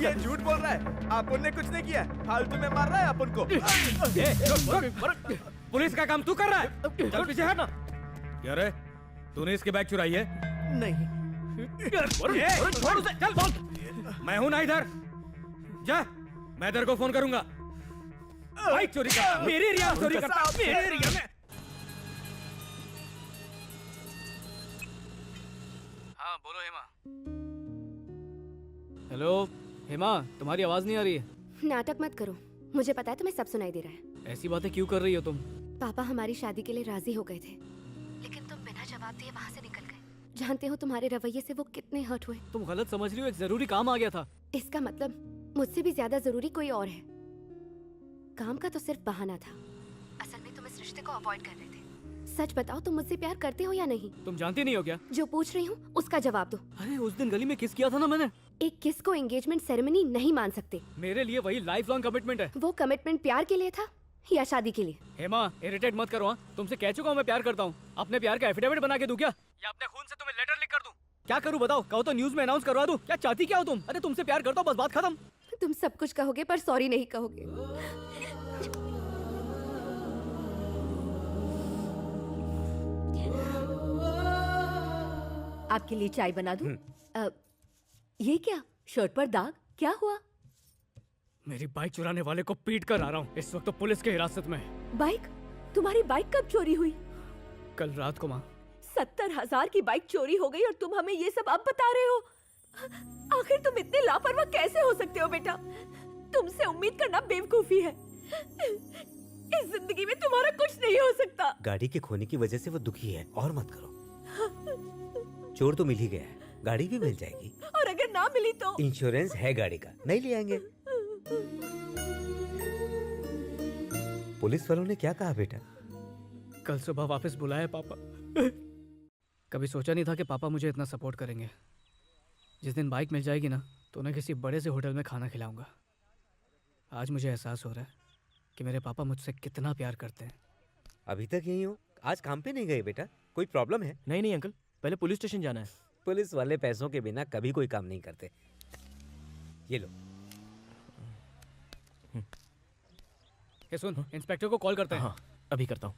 ये झूठ बोल रहा है, अपन ने कुछ नहीं किया। फालतू में मार रहा है अपन को। पुलिस का काम तू कर रहा है? चल पीछे हट ना। क्या रे, तूने इसकी बाइक चुराई है? नहीं। छोड़ उसे, चल बोल। मैं हूं ना इधर, जा, मैं तेरे को फोन करूंगा। बाइक चोरी कर, मेरे एरिया में चोरी करता, मेरे एरिया में। हाँ बोलो हेमा। हेलो हेमा, तुम्हारी आवाज नहीं आ रही है। नाटक मत करो, मुझे पता है तुम्हें सब सुनाई दे रहा है। ऐसी बातें क्यों कर रही हो तुम? पापा हमारी शादी के लिए राजी हो गए थे, लेकिन तुम बिना जवाब दिए वहाँ से निकल गए। जानते हो तुम्हारे रवैये से वो कितने हर्ट हुए। तुम गलत समझ रही हो, एक जरूरी काम आ गया था। इसका मतलब मुझसे भी ज्यादा जरूरी कोई और है। काम का तो सिर्फ बहाना था, असल में तुम इस रिश्ते को अवॉइड कर रहे थे। सच बताओ, तुम मुझसे प्यार करते हो या नहीं? तुम जानती नहीं हो क्या? जो पूछ रही हूँ उसका जवाब दो। अरे उस दिन गली में किस किया था ना मैंने। एक किस को एंगेजमेंट सेरेमनी नहीं मान सकते। मेरे लिए वही लाइफ लॉन्ग कमिटमेंट है। वो कमिटमेंट प्यार के लिए था या शादी के लिए? हेमा, इरिटेट मत करो। तुमसे कह चुका हूँ मैं प्यार करता हूँ। अपने प्यार का एफिडेविट बना के दूं क्या, या अपने खून से तुम्हें लेटर लिख कर दूं? क्या करूँ बताओ? कहो तो न्यूज में अनाउंस करवा दूं? क्या चाहती क्या हो तुम? अरे तुमसे प्यार करता हूँ, बस बात खत्म। तुम सब कुछ कहोगे पर सॉरी नहीं कहोगे। आपके लिए चाय बना दूं? ये क्या, शर्ट पर दाग, क्या हुआ? मेरी बाइक चुराने वाले को पीट कर आ रहा हूँ। इस वक्त तो पुलिस की हिरासत में है। बाइक? तुम्हारी बाइक कब चोरी हुई? कल रात को माँ। 70,000 की बाइक चोरी हो गई और तुम हमें ये सब अब बता रहे हो? आखिर तुम इतने लापरवाह कैसे हो सकते हो बेटा? तुमसे उम्मीद करना बेवकूफी है। इस जिंदगी में तुम्हारा कुछ नहीं हो सकता। गाड़ी के खोने की वजह से वो दुखी है, और मत करो। चोर तो मिल ही गया है, गाड़ी भी मिल जाएगी। और अगर ना मिली तो? इंश्योरेंस है गाड़ी का, नहीं ले आएंगे। पुलिस वालों ने क्या कहा बेटा? कल सुबह वापस बुलाया पापा। कभी सोचा नहीं था कि पापा मुझे इतना सपोर्ट करेंगे। जिस दिन बाइक मिल जाएगी ना, तो उन्हें किसी बड़े से होटल में खाना खिलाऊंगा। आज मुझे एहसास हो रहा है कि मेरे पापा मुझसे कितना प्यार करते हैं। अभी तक यही हो? आज काम पे नहीं गए बेटा? कोई प्रॉब्लम है? नहीं नहीं अंकल, पहले पुलिस स्टेशन जाना है। पुलिस वाले पैसों के बिना कभी कोई काम नहीं करते। ये लो। ये सुन, इंस्पेक्टर को कॉल करते हैं। हाँ, अभी करता हूँ।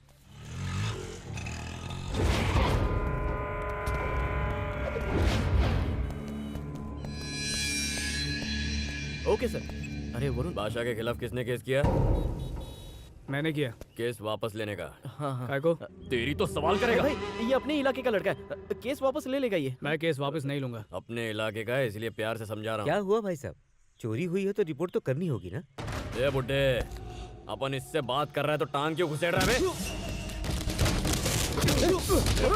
Okay sir. अरे वरुण, बादशाह के खिलाफ किसने केस किया? मैंने किया। केस वापस लेने का? हाँ। काय को? तेरी तो सवाल करेगा। भाई, ये अपने इलाके का लड़का है, केस वापस ले लेगा ये। मैं केस वापस नहीं लूंगा। अपने इलाके का है, इसलिए प्यार से समझा रहा हूँ। क्या हुआ भाई साहब? चोरी हुई है तो रिपोर्ट तो करनी होगी ना? ए बुड्ढे, अपन इससे बात कर रहा है तो टांग क्यों घुसेड़ रहा है?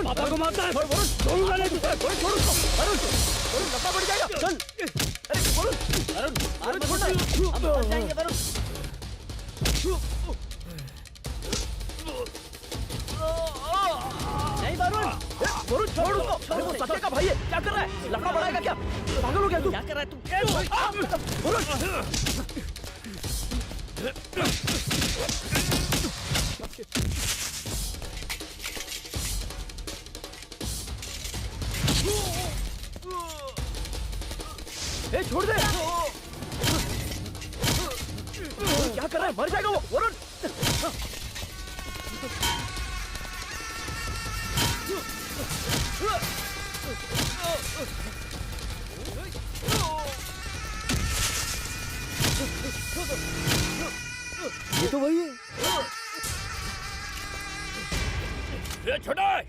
पापा को मारता है। चल। नहीं वरुण, वरुण छोड़ उसको। अरे वो सत्य का भाई है, क्या कर रहा है? लफड़ा बढ़ाएगा क्या? पागल हो गया तू? क्या कर रहा है तू? ए, छोड़ दे। क्या कर रहा है? मर जाएगा वो। वरुण। ये तो वही है। ये छोटा है।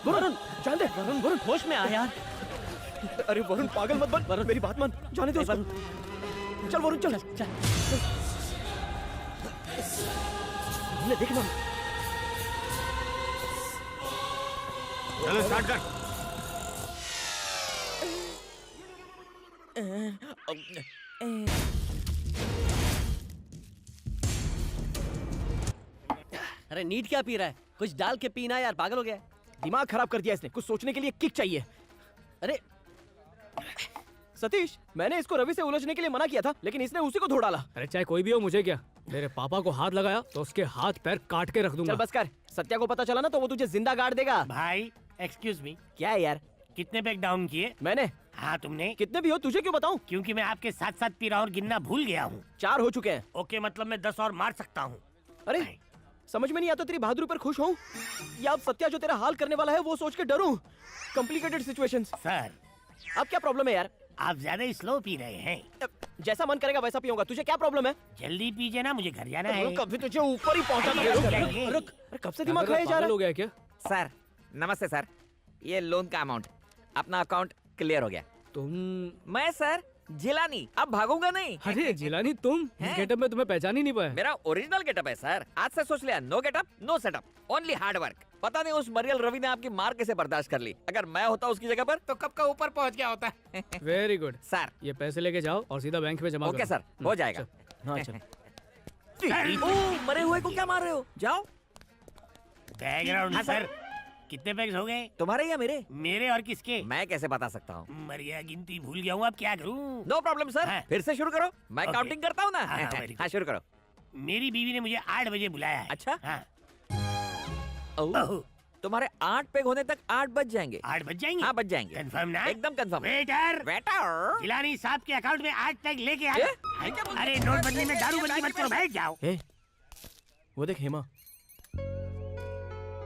वरुण, जान दे। वरुण, वरुण होश में आ यार। अरे वरुण पागल मत बन। वरुण मेरी बात मान, जाने दे उसको। चल वरुण चल। चल। ले देख ना। चलो स्टार्ट कर। अरे नीट क्या पी रहा है? कुछ डाल के पीना यार, पागल हो गया है। दिमाग खराब कर दिया इसने। कुछ सोचने के लिए किक चाहिए। अरे सतीश, मैंने इसको रवि से उलझने के लिए मना किया था, लेकिन इसने उसी को धो डाला। अरे चाहे कोई भी हो, मुझे क्या। मेरे पापा को हाथ लगाया तो उसके हाथ पैर काट के रख दूंगा। चल बस कर। सत्या को पता चला ना तो वो तुझे जिंदा गाड़ देगा। भाई एक्सक्यूज मी, क्या है यार? कितने पैक डाउन किए? मैंने। हाँ तुमने? कितने भी हो तुझे क्यों बताऊं? क्योंकि मैं आपके साथ साथ पी रहा हूँ और गिनना भूल गया हूँ। 4 हो चुके हैं। ओके, मतलब मैं 10 और मार सकता हूँ। अरे समझ में नहीं आता तेरी बहादुरी पर खुश हूँ या अब सत्या जो तेरा हाल करने वाला है वो सोच के डरूं। Complicated situations. सर अब क्या प्रॉब्लम है यार? आप ज्यादा स्लो पी रहे हैं। जैसा मन करेगा वैसा पीऊंगा। तुझे क्या प्रॉब्लम है? जल्दी पीजिए ना, मुझे घर जाना है। कभी तुझे ऊपर ही पहुंचा था। रुक, कब से दिमाग खाया जा रहा हो गया क्या? सर नमस्ते सर, ये लोन का अमाउंट, अपना अकाउंट क्लियर हो गया। तुम? मैं सर जिलानी, अब भागूंगा नहीं। अरे जिलानी तुम? इस गेटअप में तुम्हें पहचान ही नहीं पाया। मेरा ओरिजिनल गेटअप है सर। आज से सोच लिया, no getup no setup, only hard work. पता नहीं उस मरियल रवि ने आपकी मार कैसे बर्दाश्त कर ली। अगर मैं होता उसकी जगह पर तो कब का ऊपर पहुंच गया होता। Very good sir. ये पैसे लेके जाओ और सीधा बैंक में जमा करो। ओके सर, हो जाएगा। हाँ चल। ओ, मरे हुए को क्या मार रहे हो? जाओ। बैकग्राउंड हाँ, सर, कितने पैक्स हो गए? तुम्हारे या मेरे? मेरे और किसके? मैं कैसे बता सकता हूँ? मरिया गिनती भूल गया हूँ, अब क्या करूँ? No problem sir. हाँ। फिर से शुरू करो, मैं ओके। काउंटिंग करता हूँ ना। हाँ, very good। हाँ शुरू करो। मेरी बीवी ने मुझे 8 बजे बुलाया है। अच्छा? हाँ। ओह, तुम्हारे 8 पेग होने तक 8 बज जाएंगे। 8 बज जाएंगे? हाँ बज जाएंगे। कंफर्म ना? एकदम कंफर्म। वेटर, वेटर, जिलानी साहब के अकाउंट में 8 पैक लेके आ। अरे नोटबंदी में दारूबंदी मत करो, बैठ जाओ। वो देख हेमा।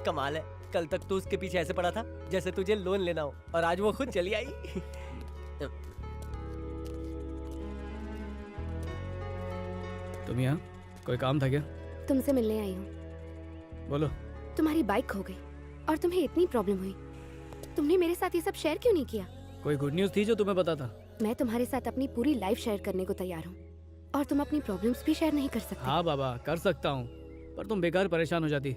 कमाल है, कल तक तू उसके पीछे ऐसे पड़ा था जैसे तुझे लोन लेना हो, और आज वो खुद चली आई। तुम यहाँ कोई काम था क्या? तुमसे मिलने आई हूँ। बोलो। तुम्हारी बाइक खो गई और तुम्हें इतनी प्रॉब्लम हुई, तुमने मेरे साथ ये सब शेयर क्यों नहीं किया? कोई गुड न्यूज़ थी जो तुम्हें पता था? मैं तुम्हारे साथ अपनी पूरी लाइफ शेयर करने को तैयार हूँ, और तुम अपनी प्रॉब्लम्स भी शेयर नहीं कर सकते। हाँ बाबा कर सकता हूँ, पर तुम बेकार परेशान हो जाती।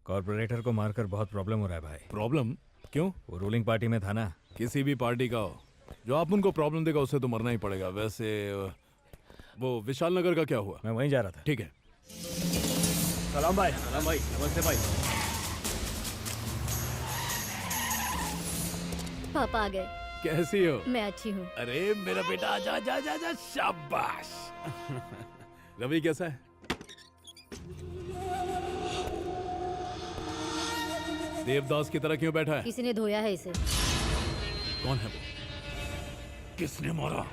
कॉर्पोरेटर को मारकर बहुत प्रॉब्लम हो रहा है भाई। प्रॉब्लम? क्यों? वो रूलिंग पार्टी में था ना। किसी भी पार्टी का हो, जो आप उनको प्रॉब्लम देगा उससे तो मरना ही पड़ेगा। वैसे वो विशाल नगर का क्या हुआ? मैं वहीं जा रहा था। ठीक है, सलाम भाई। सलाम भाई। नमस्ते भाई। पापा आ गए। कैसी हो? मैं अच्छी हूँ। अरे मेरा बेटा आजा आजा आजा आजा, शाबाश। रवि कैसा है? देवदास की तरह क्यों बैठा है? किसी ने धोया है इसे। कौन है वो? किसने मारा?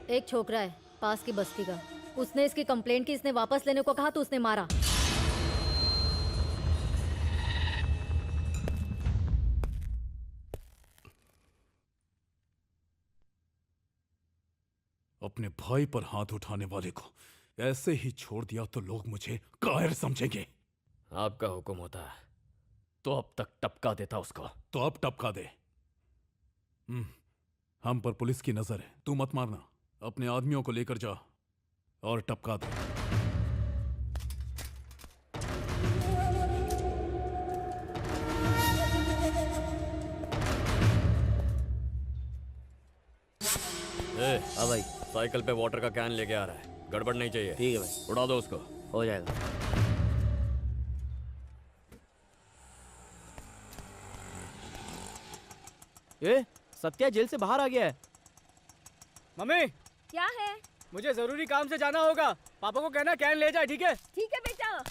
एक छोकरा है पास की बस्ती का। उसने इसकी कंप्लेंट की, इसने वापस लेने को कहा तो उसने मारा। अपने भाई पर हाथ उठाने वाले को ऐसे ही छोड़ दिया तो लोग मुझे कायर समझेंगे। आपका हुक्म होता है तो अब तक टपका देता उसको। तो अब टपका दे। हम पर पुलिस की नजर है, तू मत मारना। अपने आदमियों को लेकर जा और टपका दे। हाँ भाई, साइकिल पे वाटर का कैन लेके आ रहा है। गड़बड़ नहीं चाहिए। ठीक है भाई। उड़ा दो उसको। हो जाएगा। ए, सत्या जेल से बाहर आ गया है। मम्मी, क्या है? मुझे जरूरी काम से जाना होगा। पापा को कहना कैन ले जाए, ठीक है? ठीक है बेटा।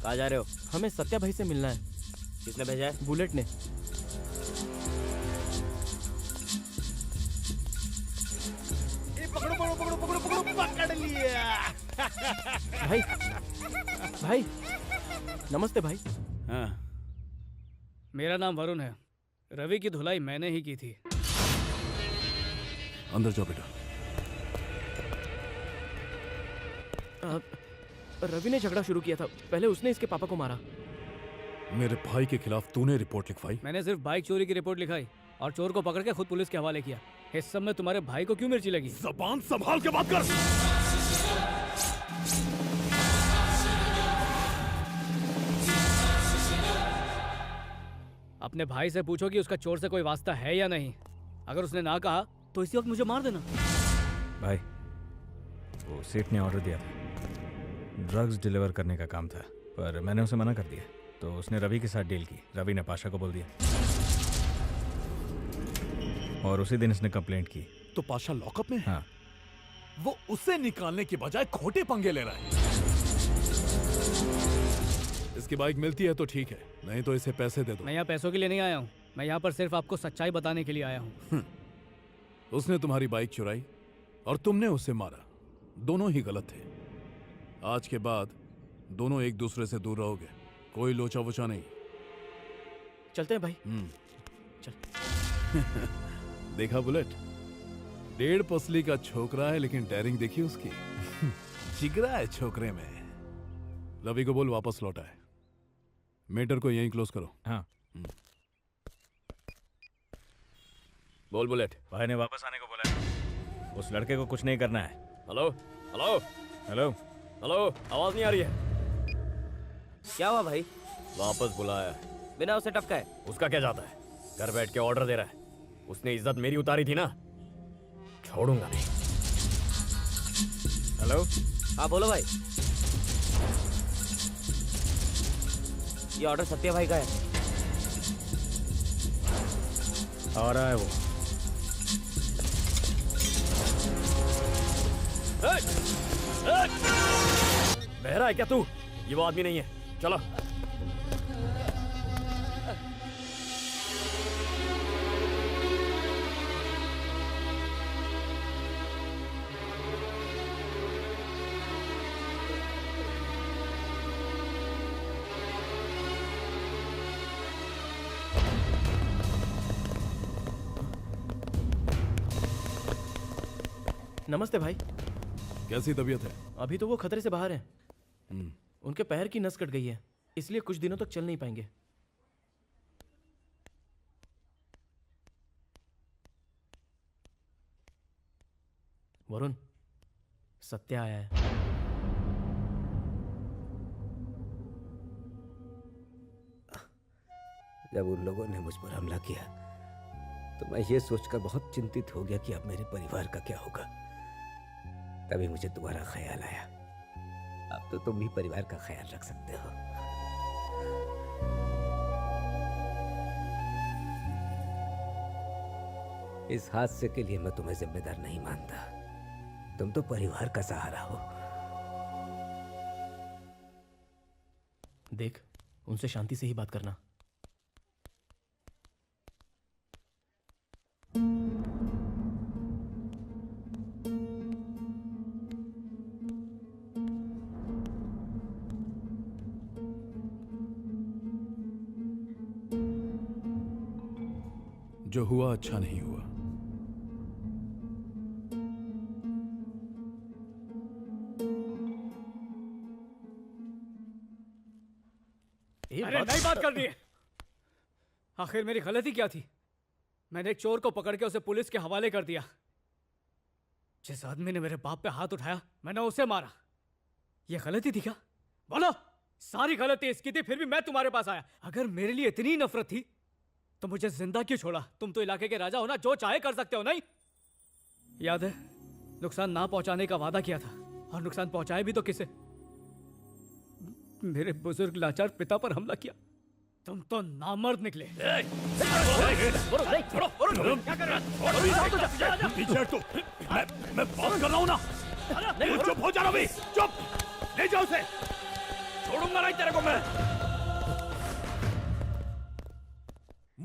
कहाँ जा रहे हो? हमें सत्या भाई से मिलना है। किसने भेजा है? बुलेट ने। पकड़ो पकड़ो पकड़ो पकड़ो पकड़ो, पकड़ लिया। भाई, भाई, नमस्ते भाई। हाँ। मेरा नाम वरुण है। रवि की धुलाई मैंने ही की थी। अंदर जाओ बेटा। रवि ने झगड़ा शुरू किया था। पहले उसने इसके पापा को मारा। मेरे भाई के खिलाफ तूने रिपोर्ट लिखवाई? मैंने सिर्फ बाइक चोरी की रिपोर्ट लिखाई और चोर को पकड़ के खुद पुलिस के हवाले किया। इस सब में तुम्हारे भाई को क्यों मिर्ची लगी? जबान संभाल के बात कर। अपने भाई से पूछो कि उसका चोर से कोई वास्ता है या नहीं। अगर उसने ना कहा तो इसी वक्त मुझे मार देना। भाई, वो सेठ ने ऑर्डर दिया था, ड्रग्स डिलीवर करने का काम था, पर मैंने उसे मना कर दिया। तो उसने रवि के साथ डील की। रवि ने पाशा को बोल दिया और उसी दिन इसने कंप्लेंट की। तो पाशा लॉकअप में है? हाँ। वो उसे निकालने की बजाय खोटे पंगे ले रहा है। इसकी बाइक मिलती है तो ठीक है, नहीं तो इसे पैसे दे दो। मैं यहाँ पैसों के लिए नहीं आया हूँ। मैं यहाँ पर सिर्फ आपको सच्चाई बताने के लिए आया हूँ। उसने तुम्हारी बाइक चुराई और तुमने उसे मारा। दोनों ही गलत थे। आज के बाद दोनों एक दूसरे से दूर रहोगे। कोई लोचा वोचा नहीं। चलते हैं भाई। चल। देखा बुलेट, 1.5 पसली का छोकरा है लेकिन डेयरिंग देखी उसकी। जिगरा है छोकरे में। रवि को बोल वापस लौटा है। मेटर को यहीं क्लोज करो। हाँ। बोल बुलेट। भाई ने वापस आने को बोला है। उस लड़के को कुछ नहीं करना है। हेलो हेलो हेलो हेलो, आवाज नहीं आ रही है। क्या हुआ भाई? वापस बुलाया। बिना उसे टपका है। उसका क्या जाता है? घर बैठ के ऑर्डर दे रहा है। उसने इज्जत मेरी उतारी थी ना, छोड़ूंगा नहीं। हेलो। हाँ बोलो भाई। ये ऑर्डर सत्या भाई का है। आ रहा है वो। बहरा है क्या तू? ये वो आदमी नहीं है। चलो। नमस्ते भाई। कैसी तबीयत है? अभी तो वो खतरे से बाहर हैं। उनके पैर की नस कट गई है, इसलिए कुछ दिनों तक चल नहीं पाएंगे। वरुण, सत्य आया है। जब उन लोगों ने मुझ पर हमला किया तो मैं ये सोचकर बहुत चिंतित हो गया कि अब मेरे परिवार का क्या होगा। तभी मुझे तुम्हारा ख्याल आया। अब तो तुम भी परिवार का ख्याल रख सकते हो। इस हादसे के लिए मैं तुम्हें जिम्मेदार नहीं मानता। तुम तो परिवार का सहारा हो। देख, उनसे शांति से ही बात करना। जो हुआ अच्छा नहीं हुआ। अरे नहीं बात करनी है। आखिर मेरी गलती क्या थी? मैंने एक चोर को पकड़ के उसे पुलिस के हवाले कर दिया। जिस आदमी ने मेरे बाप पे हाथ उठाया मैंने उसे मारा। ये गलती थी क्या? बोलो। सारी गलती इसकी थी, फिर भी मैं तुम्हारे पास आया। अगर मेरे लिए इतनी नफरत थी तो मुझे जिंदा क्यों छोड़ा? तुम तो इलाके के राजा हो ना, जो चाहे कर सकते हो। नहीं याद है नुकसान ना पहुंचाने का वादा किया था, और नुकसान पहुंचाए भी तो किसे? मेरे बुजुर्ग लाचार पिता पर हमला किया। तुम तो नामर्द निकले। क्या कर रहा है? पीछे हट तू। मैं बात कर रहा हूं ना। चुप हो जा रवि, चुप। ले जाओ उसे। छोड़ूंगा नहीं तेरे को मैं।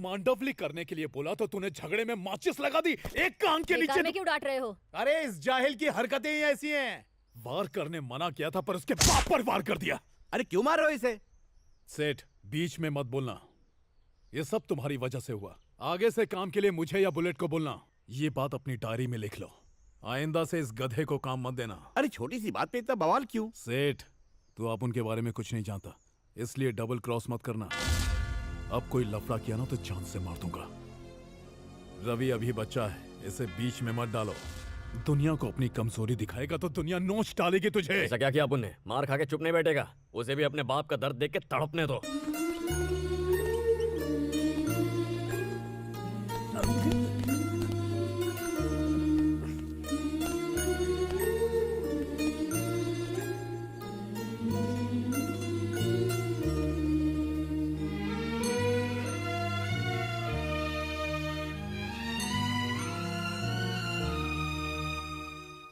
मांडवली करने के लिए बोला तो तूने झगड़े में माचिस लगा दी। एक कान के नीचे में क्यों डांट रहे हो? अरे इस जाहिल की हरकतें ही ऐसी हैं। वार करने मना किया था पर उसके बाप पर वार कर दिया। अरे क्यों मार रहे हो इसे? सेठ, बीच में मत बोलना। ये सब तुम्हारी वजह से हुआ। आगे से काम के लिए मुझे या बुलेट को बोलना। ये बात अपनी डायरी में लिख लो। आइंदा से इस गधे को काम मत देना। अरे छोटी सी बात पे इतना बवाल क्यों? सेठ, तू आप उनके बारे में कुछ नहीं जानता, इसलिए डबल क्रॉस मत करना। अब कोई लफड़ा किया ना तो जान से मार दूंगा। रवि अभी बच्चा है, इसे बीच में मत डालो। दुनिया को अपनी कमजोरी दिखाएगा तो दुनिया नोच डालेगी तुझे। ऐसा क्या किया अपन ने? मार खा के चुप नहीं बैठेगा। उसे भी अपने बाप का दर्द देख के तड़पने दो।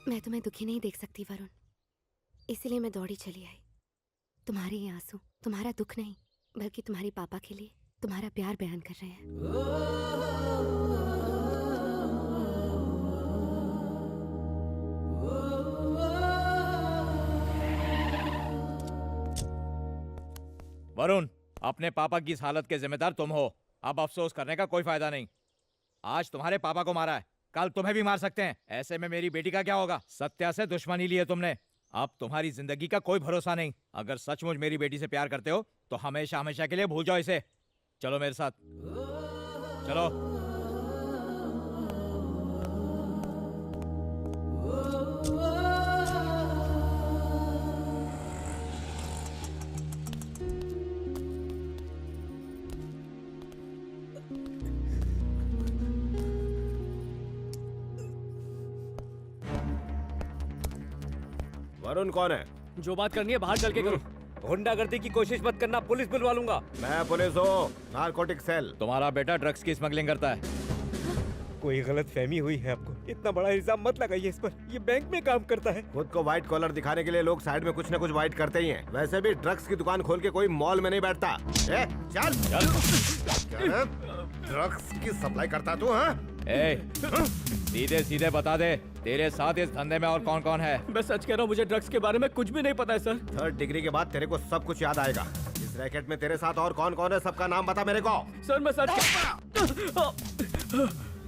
मैं तुम्हें दुखी नहीं देख सकती वरुण, इसीलिए मैं दौड़ी चली आई। तुम्हारे ये आंसू तुम्हारा दुख नहीं, बल्कि तुम्हारे पापा के लिए तुम्हारा प्यार बयान कर रहे हैं। वरुण, अपने पापा की इस हालत के जिम्मेदार तुम हो। अब अफसोस करने का कोई फायदा नहीं। आज तुम्हारे पापा को मारा है, कल तुम्हें भी मार सकते हैं। ऐसे में मेरी बेटी का क्या होगा? सत्या से दुश्मनी ली है तुमने। अब तुम्हारी जिंदगी का कोई भरोसा नहीं। अगर सचमुच मेरी बेटी से प्यार करते हो तो हमेशा हमेशा के लिए भूल जाओ इसे। चलो मेरे साथ, चलो। वरुण कौन है? जो बात करनी है बाहर चल के करो। गुंडागर्दी की कोशिश मत करना, पुलिस बुलवा लूंगा। मैं पुलिस हूँ, नारकोटिक सेल। तुम्हारा बेटा ड्रग्स की स्मगलिंग करता है। कोई गलत फहमी हुई है आपको। इतना बड़ा इल्जाम मत लगाइए इस पर। ये बैंक में काम करता है। खुद को व्हाइट कॉलर दिखाने के लिए लोग साइड में कुछ न कुछ व्हाइट करते ही हैं। वैसे भी ड्रग्स की दुकान खोल के कोई मॉल में नहीं बैठता। ए, चल चल। ड्रग्स की सप्लाई करता तू? हाँ, सीधे सीधे बता दे, तेरे साथ इस धंधे में और कौन कौन है? मैं सच कह रहा हूँ, मुझे ड्रग्स के बारे में कुछ भी नहीं पता है सर। 3rd डिग्री के बाद तेरे को सब कुछ याद आएगा। इस रैकेट में तेरे साथ और कौन कौन है, सबका नाम बता मेरे को। सर मैं सच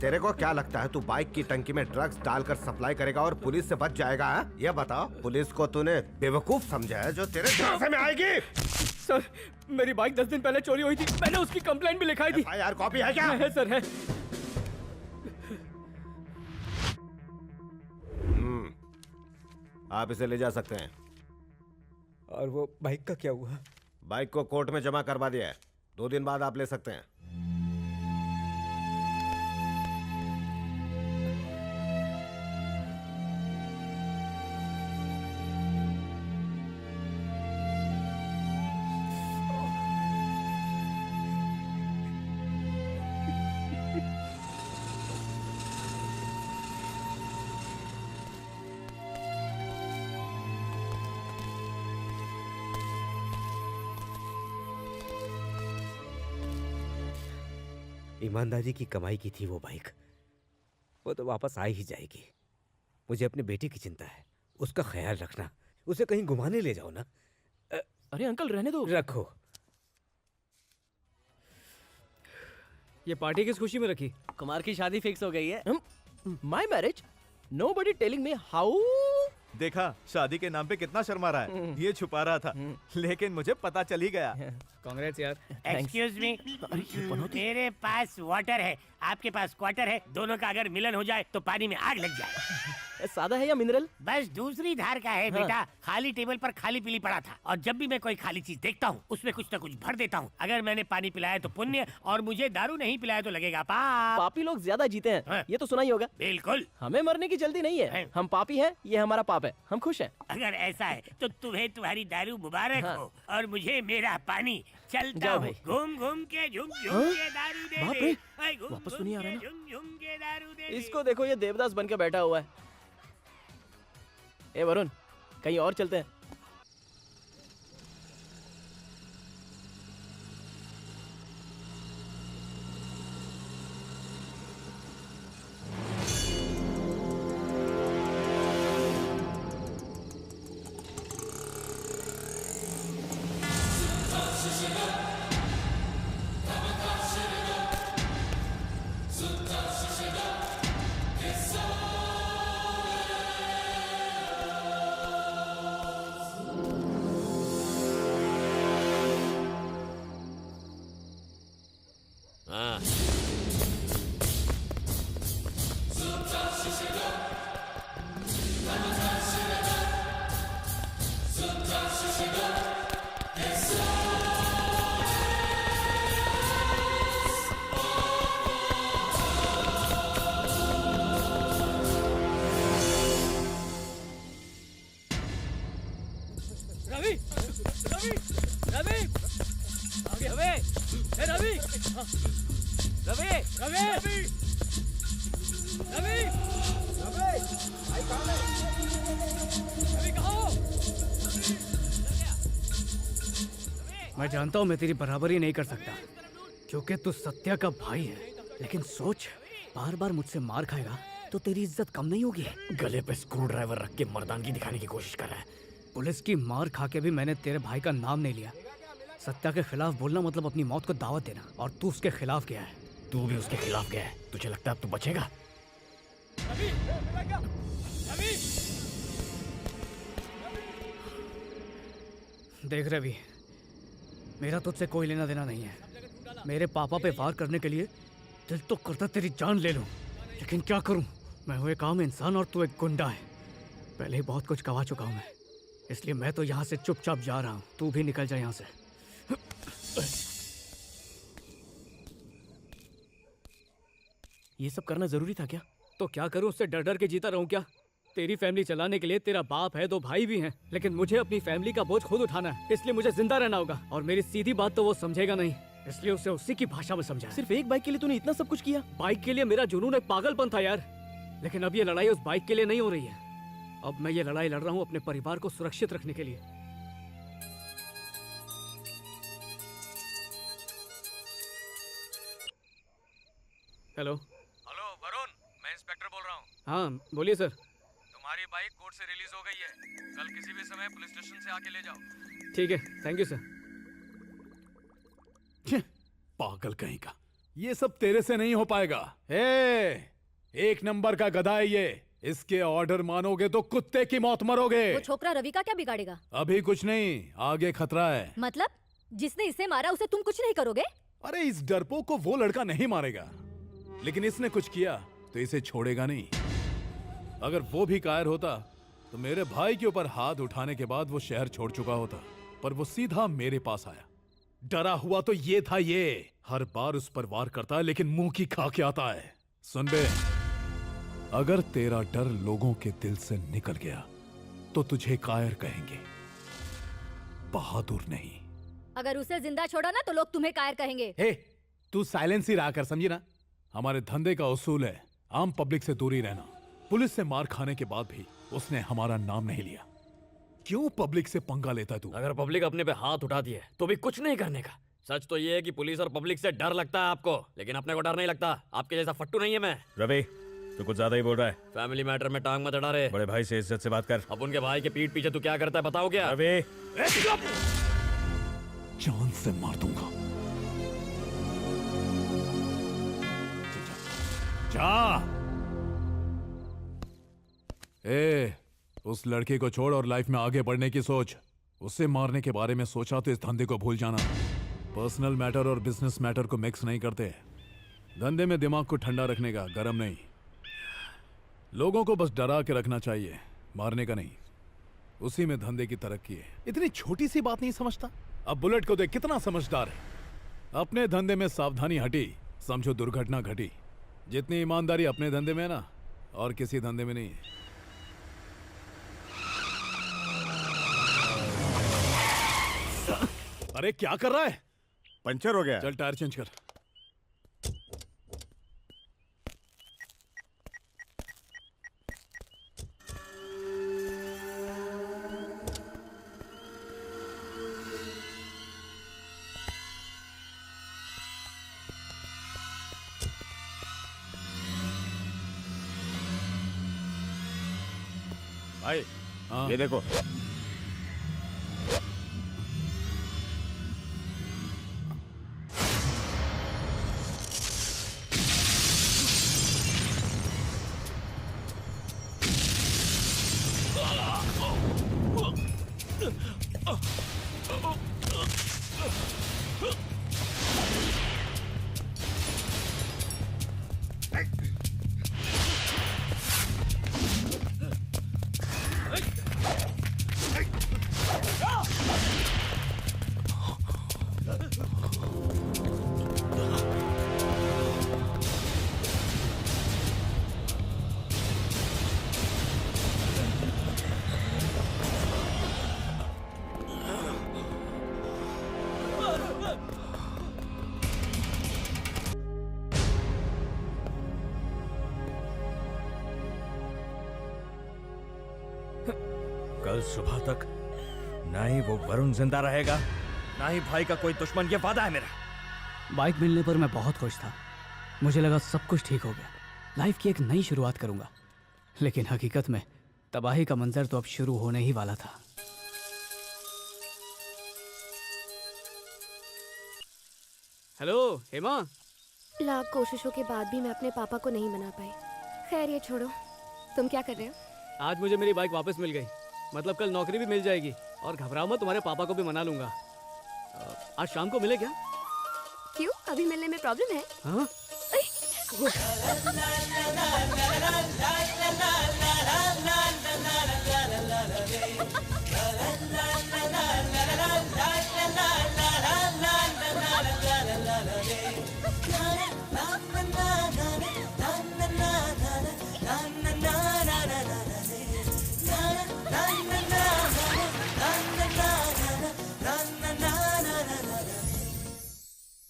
तेरे को क्या लगता है तू बाइक की टंकी में ड्रग्स डालकर सप्लाई करेगा और पुलिस से बच जाएगा? ये बता, पुलिस को तूने बेवकूफ समझा है जो तेरे झांसे में आएगी? सर मेरी बाइक 10 दिन पहले चोरी हुई थी, मैंने उसकी कंप्लेंट भी लिखाई थी। यार कॉपी है क्या? है सर, है। आप इसे ले जा सकते हैं। और वो बाइक का क्या हुआ? बाइक को कोर्ट में जमा करवा दिया है, 2 दिन बाद आप ले सकते हैं। ईमानदारी की कमाई की थी वो बाइक, वो तो वापस आ ही जाएगी। मुझे अपने बेटे की चिंता है, उसका ख्याल रखना, उसे कहीं घुमाने ले जाओ ना। अरे अंकल रहने दो। रखो। ये पार्टी किस खुशी में रखी? कुमार की शादी फिक्स हो गई है। My marriage? Nobody telling me how. देखा शादी के नाम पे कितना शर्मा रहा है। ये छुपा रहा था, लेकिन मुझे पता चल ही गया। कांग्रेस यार। एक्सक्यूज मी, मेरे पास वाटर है, आपके पास क्वार्टर है, दोनों का अगर मिलन हो जाए तो पानी में आग लग जाए। सादा है या मिनरल? बस दूसरी धार का है बेटा। खाली टेबल पर खाली पीली पड़ा था, और जब भी मैं कोई खाली चीज देखता हूँ उसमें कुछ न कुछ भर देता हूँ। अगर मैंने पानी पिलाया तो पुण्य, और मुझे दारू नहीं पिलाया तो लगेगा पाप। पापी लोग ज्यादा जीते हैं, ये तो सुना ही होगा। बिल्कुल। हमें मरने की जल्दी नहीं है, हम पापी हैं, ये हमारा पाप है, हम खुश हैं। अगर ऐसा है तो तुम्हें तुम्हारी दारू मुबारक हो, और मुझे मेरा पानी। चलता जाओ हूँ भाई। घूम घूम के झुम झुम के दारू दे बाप दे। रे, ऐ घूम वापस तो घूम नहीं आ रहा के ना। झुम झुम के दारू दे दे। इसको देखो, ये देवदास बन के बैठा हुआ है। ए वरुण, कहीं और चलते हैं। हाँ रवि, रवि, रवि, आगे रवि, ए रवि, रवि, रवि, रवि, रवि, भाई कहाँ है? रवि कहाँ हो? मैं जानता हूँ मैं तेरी बराबरी नहीं कर सकता, क्योंकि तू सत्या का भाई है। लेकिन सोच, बार बार मुझसे मार खाएगा तो तेरी इज्जत कम नहीं होगी। गले पे स्क्रू ड्राइवर रख के मर्दानगी दिखाने की कोशिश कर रहा है। पुलिस की मार खा के भी मैंने तेरे भाई का नाम नहीं लिया। सत्या के खिलाफ बोलना मतलब अपनी मौत को दावत देना, और तू उसके खिलाफ गया है। तू भी उसके खिलाफ गया है। तुझे लगता है अब तू बचेगा? देख रवि, मेरा तुझसे कोई लेना देना नहीं है। मेरे पापा पे वार करने के लिए दिल तो करता तेरी जान ले लूं, लेकिन क्या करूं? मैं हूं एक आम इंसान और तू एक गुंडा है। पहले ही बहुत कुछ गवा चुका हूं मैं, इसलिए मैं तो यहाँ से चुपचाप जा रहा हूँ। तू भी निकल जा यहाँ से। ये सब करना जरूरी था क्या? तो क्या करूँ, उससे डर डर के जीता रहूँ क्या? तेरी फैमिली चलाने के लिए तेरा बाप है, 2 भाई भी हैं, लेकिन मुझे अपनी फैमिली का बोझ खुद उठाना है, इसलिए मुझे जिंदा रहना होगा। और मेरी सीधी बात तो वो समझेगा नहीं, इसलिए उसे उसी की भाषा में समझा। सिर्फ एक बाइक के लिए तूने इतना सब कुछ किया? बाइक के लिए मेरा जुनून एक पागलपन था यार, लेकिन अब ये लड़ाई उस बाइक के लिए नहीं हो रही है। अब मैं ये लड़ाई लड़ रहा हूँ अपने परिवार को सुरक्षित रखने के लिए। हेलो हेलो वरुण, मैं इंस्पेक्टर बोल रहा हूँ। हाँ बोलिए सर। तुम्हारी बाइक कोर्ट से रिलीज हो गई है, कल किसी भी समय पुलिस स्टेशन से आके ले जाओ। ठीक है, थैंक यू सर। पागल कहीं का, ये सब तेरे से नहीं हो पाएगा। एक नंबर का गधा है ये, इसके ऑर्डर मानोगे तो कुत्ते की मौत मरोगे। वो छोकरा रवि का क्या बिगाड़ेगा? अभी कुछ नहीं, आगे खतरा है। मतलब जिसने इसे मारा उसे तुम कुछ नहीं करोगे? अरे इस डरपोक को वो लड़का नहीं मारेगा, लेकिन इसने कुछ किया तो इसे छोड़ेगा नहीं। अगर वो भी कायर होता तो मेरे भाई के ऊपर हाथ उठाने के बाद वो शहर छोड़ चुका होता, पर वो सीधा मेरे पास आया। डरा हुआ तो ये था, ये हर बार उस पर वार करता है लेकिन मुंह की खा के आता है। सुन बे, अगर तेरा डर लोगों के दिल से निकल गया तो तुझे कायर कहेंगे, बहादुर नहीं। अगर उसे जिंदा छोड़ा ना तो लोग तुम्हें कायर कहेंगे। हे, तू साइलेंस ही रहा कर, समझी ना? हमारे धंधे का उसूल है आम पब्लिक से दूरी रहना। पुलिस से मार खाने के बाद भी उसने हमारा नाम नहीं लिया। क्यों पब्लिक से पंगा लेता तू? अगर पब्लिक अपने पे हाथ उठा दिए तो भी कुछ नहीं करने का। सच तो ये है कि पुलिस और पब्लिक से डर लगता है आपको, लेकिन अपने को डर नहीं लगता। आपके जैसा फट्टू नहीं है मैं। रवि, तू कुछ ज्यादा ही बोल रहा है। फैमिली मैटर में टांग मत अड़ा रे। बड़े भाई से इज्जत से बात कर। अब उनके भाई के पीठ पीछे तू क्या करता है बताओ क्या? रवि, जान से मार दूंगा। जा। उस लड़के को छोड़ और लाइफ में आगे बढ़ने की सोच। उसे मारने के बारे में सोचा तो इस धंधे को भूल जाना। पर्सनल मैटर और बिजनेस मैटर को मिक्स नहीं करते। धंधे में दिमाग को ठंडा रखने का, गरम नहीं। लोगों को बस डरा के रखना चाहिए, मारने का नहीं। उसी में धंधे की तरक्की है। इतनी छोटी सी बात नहीं समझता? अब बुलेट को देख, कितना समझदार है। अपने धंधे में सावधानी हटी, समझो दुर्घटना घटी। जितनी ईमानदारी अपने धंधे में है ना, और किसी धंधे में नहीं है। अरे क्या कर रहा है? पंचर हो गया। चल टायर चेंज कर। भाई, ये देखो। कल सुबह तक ना ही वो वरुण जिंदा रहेगा, ना ही भाई का कोई दुश्मन। ये वादा है मेरा। बाइक मिलने पर मैं बहुत खुश था। मुझे लगा सब कुछ ठीक हो गया, लाइफ की एक नई शुरुआत करूंगा। लेकिन हकीकत में तबाही का मंजर तो अब शुरू होने ही वाला था। हेलो हेमा। लाख कोशिशों के बाद भी मैं अपने पापा को नहीं मना पाई। खैर ये छोड़ो, तुम क्या कर रहे हो? आज मुझे मेरी बाइक वापस मिल गई। मतलब कल नौकरी भी मिल जाएगी। और घबराओ मत, तुम्हारे पापा को भी मना लूंगा। आज शाम को मिले क्या? क्यों, अभी मिलने में प्रॉब्लम है? हाँ?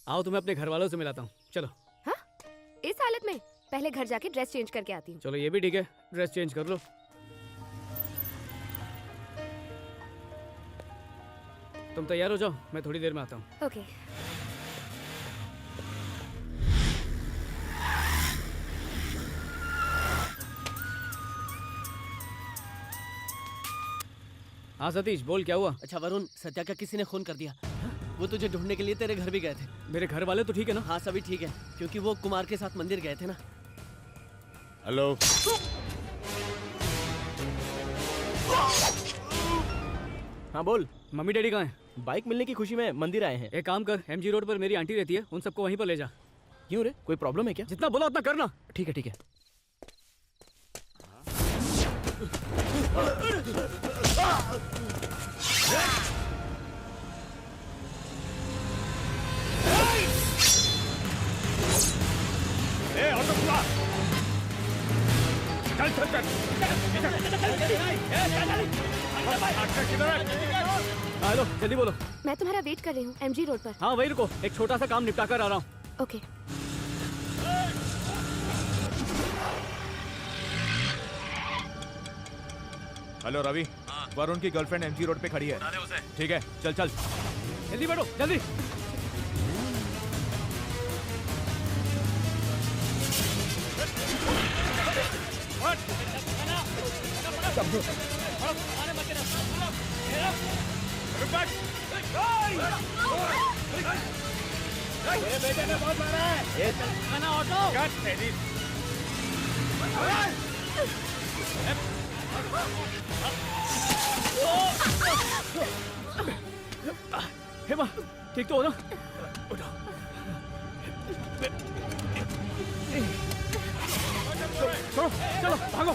आओ तुम्हें अपने घर वालों से मिलाता हूँ, चलो। हाँ? इस हालत में? पहले घर जाके ड्रेस चेंज करके आती हूँ। चलो ये भी ठीक है, ड्रेस चेंज कर लो। तुम तैयार हो जाओ, मैं थोड़ी देर में आता हूँ। ओके। हाँ सतीश बोल, क्या हुआ? अच्छा वरुण, सत्या का किसी ने खून कर दिया। वो तुझे ढूंढने के लिए तेरे घर भी गए थे। मेरे घर वाले तो ठीक है ना? हाँ सभी ठीक है, क्योंकि वो कुमार के साथ मंदिर गए थे ना। हेलो। हाँ बोल। मम्मी डैडी कहाँ हैं? बाइक मिलने की खुशी में मंदिर आए हैं। एक काम कर, MG रोड पर मेरी आंटी रहती है, उन सबको वहीं पर ले जा। क्यों रे, कोई प्रॉब्लम है क्या? जितना बोला उतना करना। ठीक है ठीक है। ए ऑटो खुला चल चल चल हेलो जल्दी बोलो। मैं तुम्हारा वेट कर रही हूँ एमजी रोड पर। हाँ वही रुको, एक छोटा सा काम निपटा कर आ रहा हूँ। ओके। हेलो रवि, वरुण की गर्लफ्रेंड एमजी रोड पे खड़ी है। ठीक है, चल चल जल्दी बैठो जल्दी। मेरे बेटे ने बहुत मारा है। ये चल ऑटो कट तेरी। हेमा ठीक तो हो ना? चलो चलो भागो।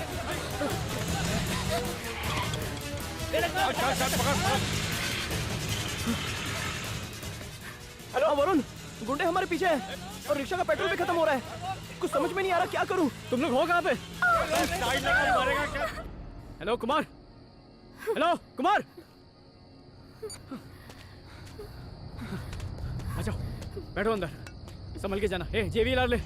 हेलो वरुण, गुंडे हमारे पीछे हैं और रिक्शा का पेट्रोल भी खत्म हो रहा है। कुछ समझ में नहीं आ रहा क्या करूं। तुम लोग हो कहाँ पे? हेलो कुमार, हेलो कुमार, आ जाओ बैठो अंदर, संभल के जाना। ए जेवीएलआर ले।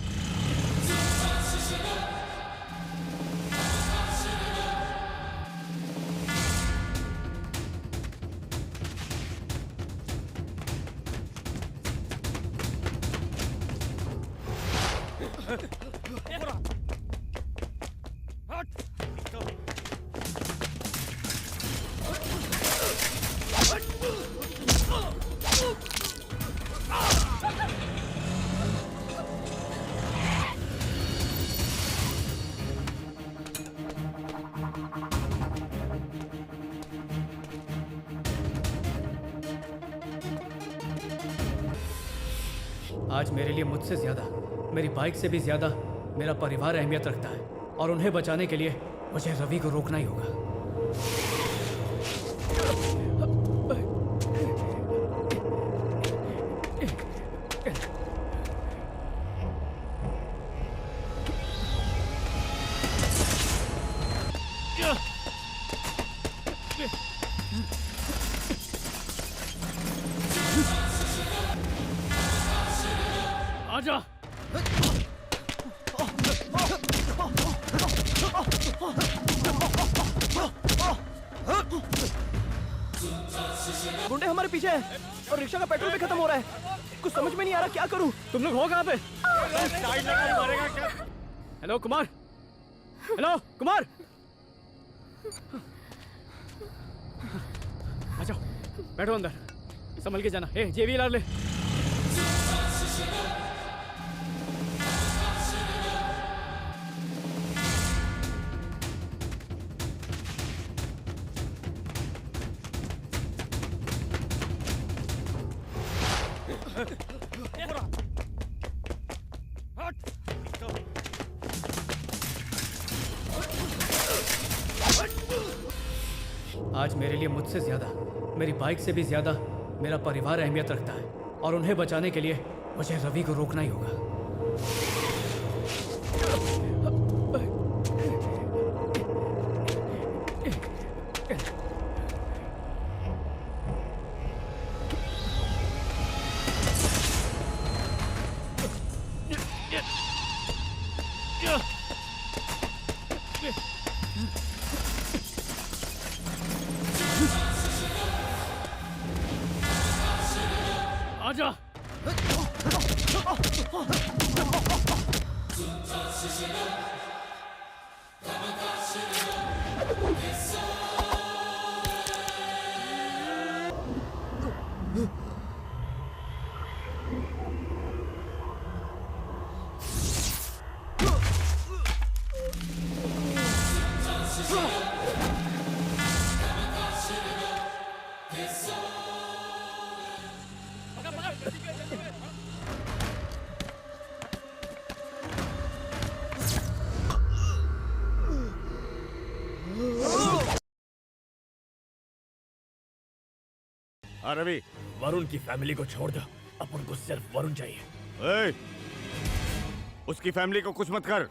आज मेरे लिए मुझसे ज्यादा, मेरी बाइक से भी ज्यादा मेरा परिवार अहमियत रखता है और उन्हें बचाने के लिए मुझे रवि को रोकना ही होगा। आजा। गुंडे हमारे पीछे हैं और रिक्शा का पेट्रोल भी खत्म हो रहा है। कुछ समझ में नहीं आ रहा क्या करूं। तुम लोग हो कहाँ पे? हेलो कुमार, हेलो कुमार, आ जाओ बैठो अंदर, संभल के जाना। ए जेवीएलआर ले। आज मेरे लिए मुझसे ज्यादा, मेरी बाइक से भी ज्यादा मेरा परिवार अहमियत रखता है और उन्हें बचाने के लिए मुझे रवि को रोकना ही होगा। हाँ रवि। वरुण की फैमिली को छोड़ दो, अपन को सिर्फ वरुण चाहिए। उसकी फैमिली को कुछ मत कर।